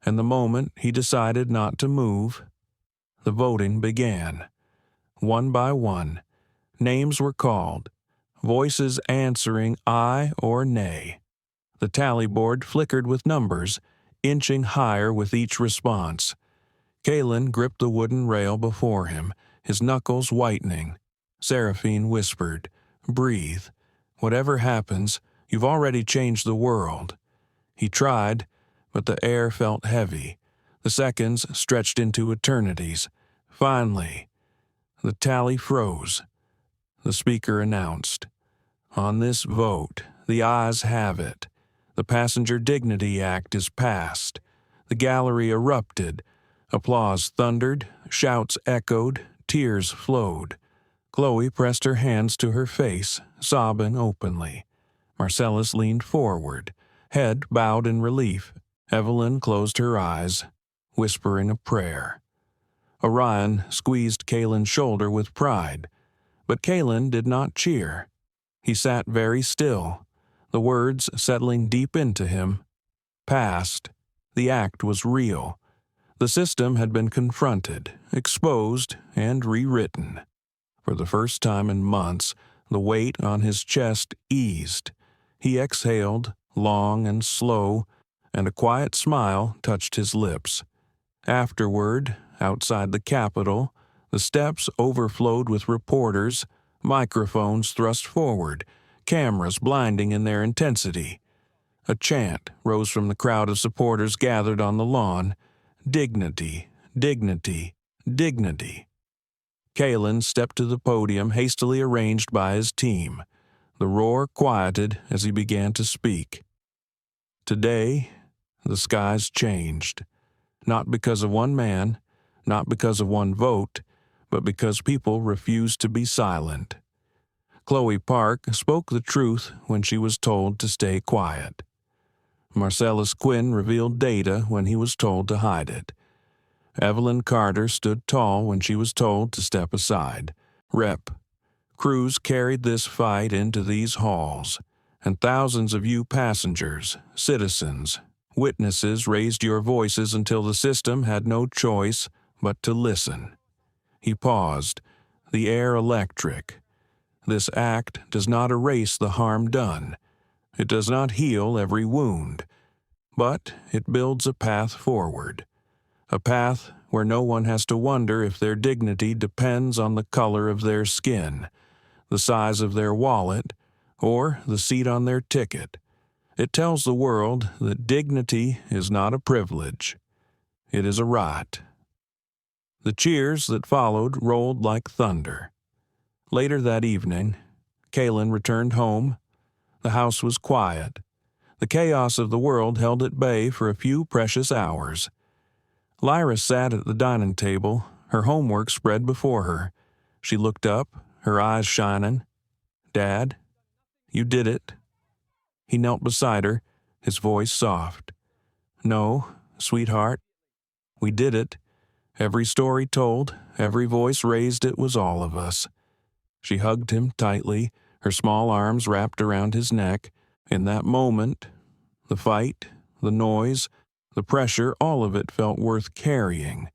and the moment he decided not to move, the voting began. One by one, names were called, voices answering aye or nay. The tally board flickered with numbers, inching higher with each response. Kalen gripped the wooden rail before him, his knuckles whitening. Seraphine whispered, "Breathe. Whatever happens, you've already changed the world." He tried, but the air felt heavy. The seconds stretched into eternities. Finally, the tally froze. The speaker announced, "On this vote, the ayes have it. The Passenger Dignity Act is passed." The gallery erupted. Applause thundered, shouts echoed, tears flowed. Chloe pressed her hands to her face, sobbing openly. Marcellus leaned forward, head bowed in relief. Evelyn closed her eyes, whispering a prayer. Orion squeezed Kalen's shoulder with pride, but Kalen did not cheer. He sat very still, the words settling deep into him. Passed. The act was real. The system had been confronted, exposed, and rewritten. For the first time in months, the weight on his chest eased. He exhaled, long and slow, and a quiet smile touched his lips. Afterward, outside the Capitol, the steps overflowed with reporters, microphones thrust forward, cameras blinding in their intensity. A chant rose from the crowd of supporters gathered on the lawn. Dignity, dignity, dignity. Kalen stepped to the podium hastily arranged by his team. The roar quieted as he began to speak. Today, the skies changed. Not because of one man, not because of one vote, but because people refused to be silent. Chloe Park spoke the truth when she was told to stay quiet. Marcellus Quinn revealed data when he was told to hide it. Evelyn Carter stood tall when she was told to step aside. Rep. Cruz carried this fight into these halls, and thousands of you passengers, citizens, witnesses raised your voices until the system had no choice but to listen. He paused, the air electric. This act does not erase the harm done. It does not heal every wound, but it builds a path forward. A path where no one has to wonder if their dignity depends on the color of their skin, the size of their wallet, or the seat on their ticket. It tells the world that dignity is not a privilege. It is a right. The cheers that followed rolled like thunder. Later that evening, Kalen returned home. The house was quiet. The chaos of the world held at bay for a few precious hours. Lyra sat at the dining table, her homework spread before her. She looked up, her eyes shining. "Dad, you did it." He knelt beside her, his voice soft. "No, sweetheart, we did it. Every story told, every voice raised, it was all of us." She hugged him tightly, her small arms wrapped around his neck. In that moment, the fight, the noise, the pressure, all of it felt worth carrying.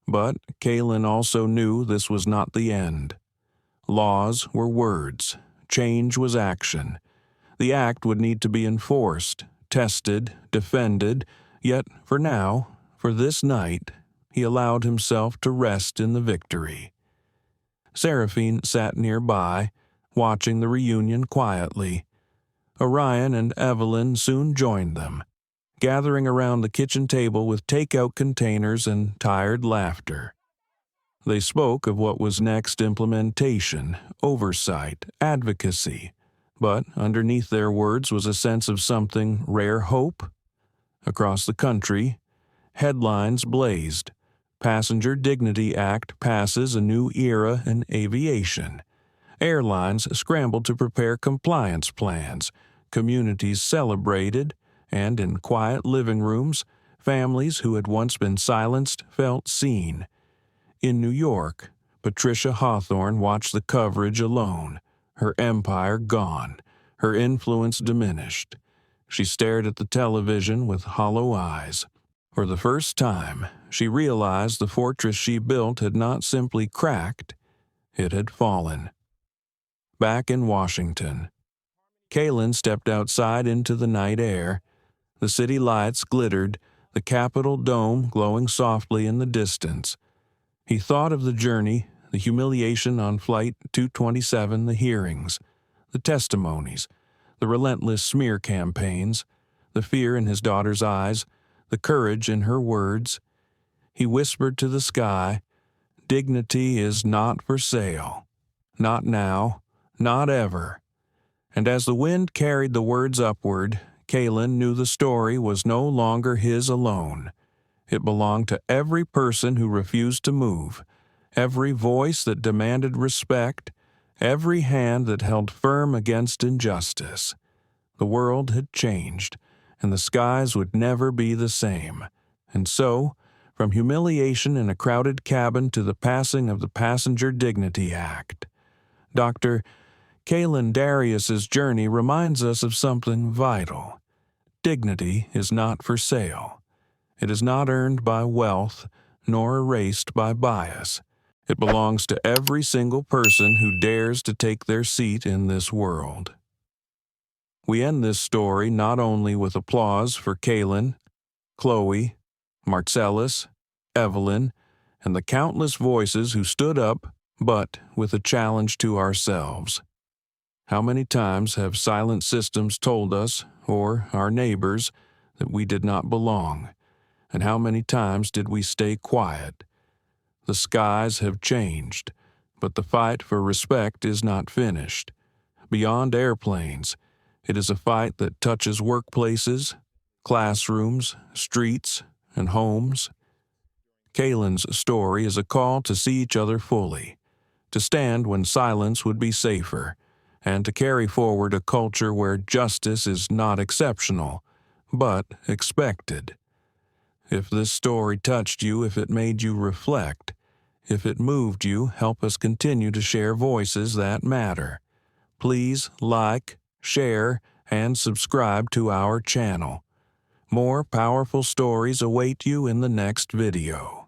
But Kalen also knew this was not the end. Laws were words. Change was action. The act would need to be enforced, tested, defended, yet for now, for this night, he allowed himself to rest in the victory. Seraphine sat nearby, watching the reunion quietly. Orion and Evelyn soon joined them, gathering around the kitchen table with takeout containers and tired laughter. They spoke of what was next: implementation, oversight, advocacy, but underneath their words was a sense of something rare: hope. Across the country, headlines blazed. Passenger Dignity Act passes a new era in aviation. Airlines scrambled to prepare compliance plans. Communities celebrated, and in quiet living rooms, families who had once been silenced felt seen. In New York, Patricia Hawthorne watched the coverage alone, her empire gone, her influence diminished. She stared at the television with hollow eyes. For the first time, she realized the fortress she built had not simply cracked, it had fallen. Back in Washington, Kalen stepped outside into the night air. The city lights glittered, the Capitol dome glowing softly in the distance. He thought of the journey, the humiliation on Flight 227, the hearings, the testimonies, the relentless smear campaigns, the fear in his daughter's eyes, the courage in her words. He whispered to the sky, "Dignity is not for sale. Not now, not ever." And as the wind carried the words upward, Kalen knew the story was no longer his alone. It belonged to every person who refused to move, every voice that demanded respect, every hand that held firm against injustice. The world had changed, and the skies would never be the same. And so, from humiliation in a crowded cabin to the passing of the Passenger Dignity Act, Dr. Kalen Darius's journey reminds us of something vital. Dignity is not for sale. It is not earned by wealth, nor erased by bias. It belongs to every single person who dares to take their seat in this world. We end this story not only with applause for Kalen, Chloe, Marcellus, Evelyn, and the countless voices who stood up, but with a challenge to ourselves. How many times have silent systems told us, or our neighbors, that we did not belong? And how many times did we stay quiet? The skies have changed, but the fight for respect is not finished. Beyond airplanes, it is a fight that touches workplaces, classrooms, streets, and homes. Kalen's story is a call to see each other fully, to stand when silence would be safer, and to carry forward a culture where justice is not exceptional, but expected. If this story touched you, if it made you reflect, if it moved you, help us continue to share voices that matter. Please like, share, and subscribe to our channel. More powerful stories await you in the next video.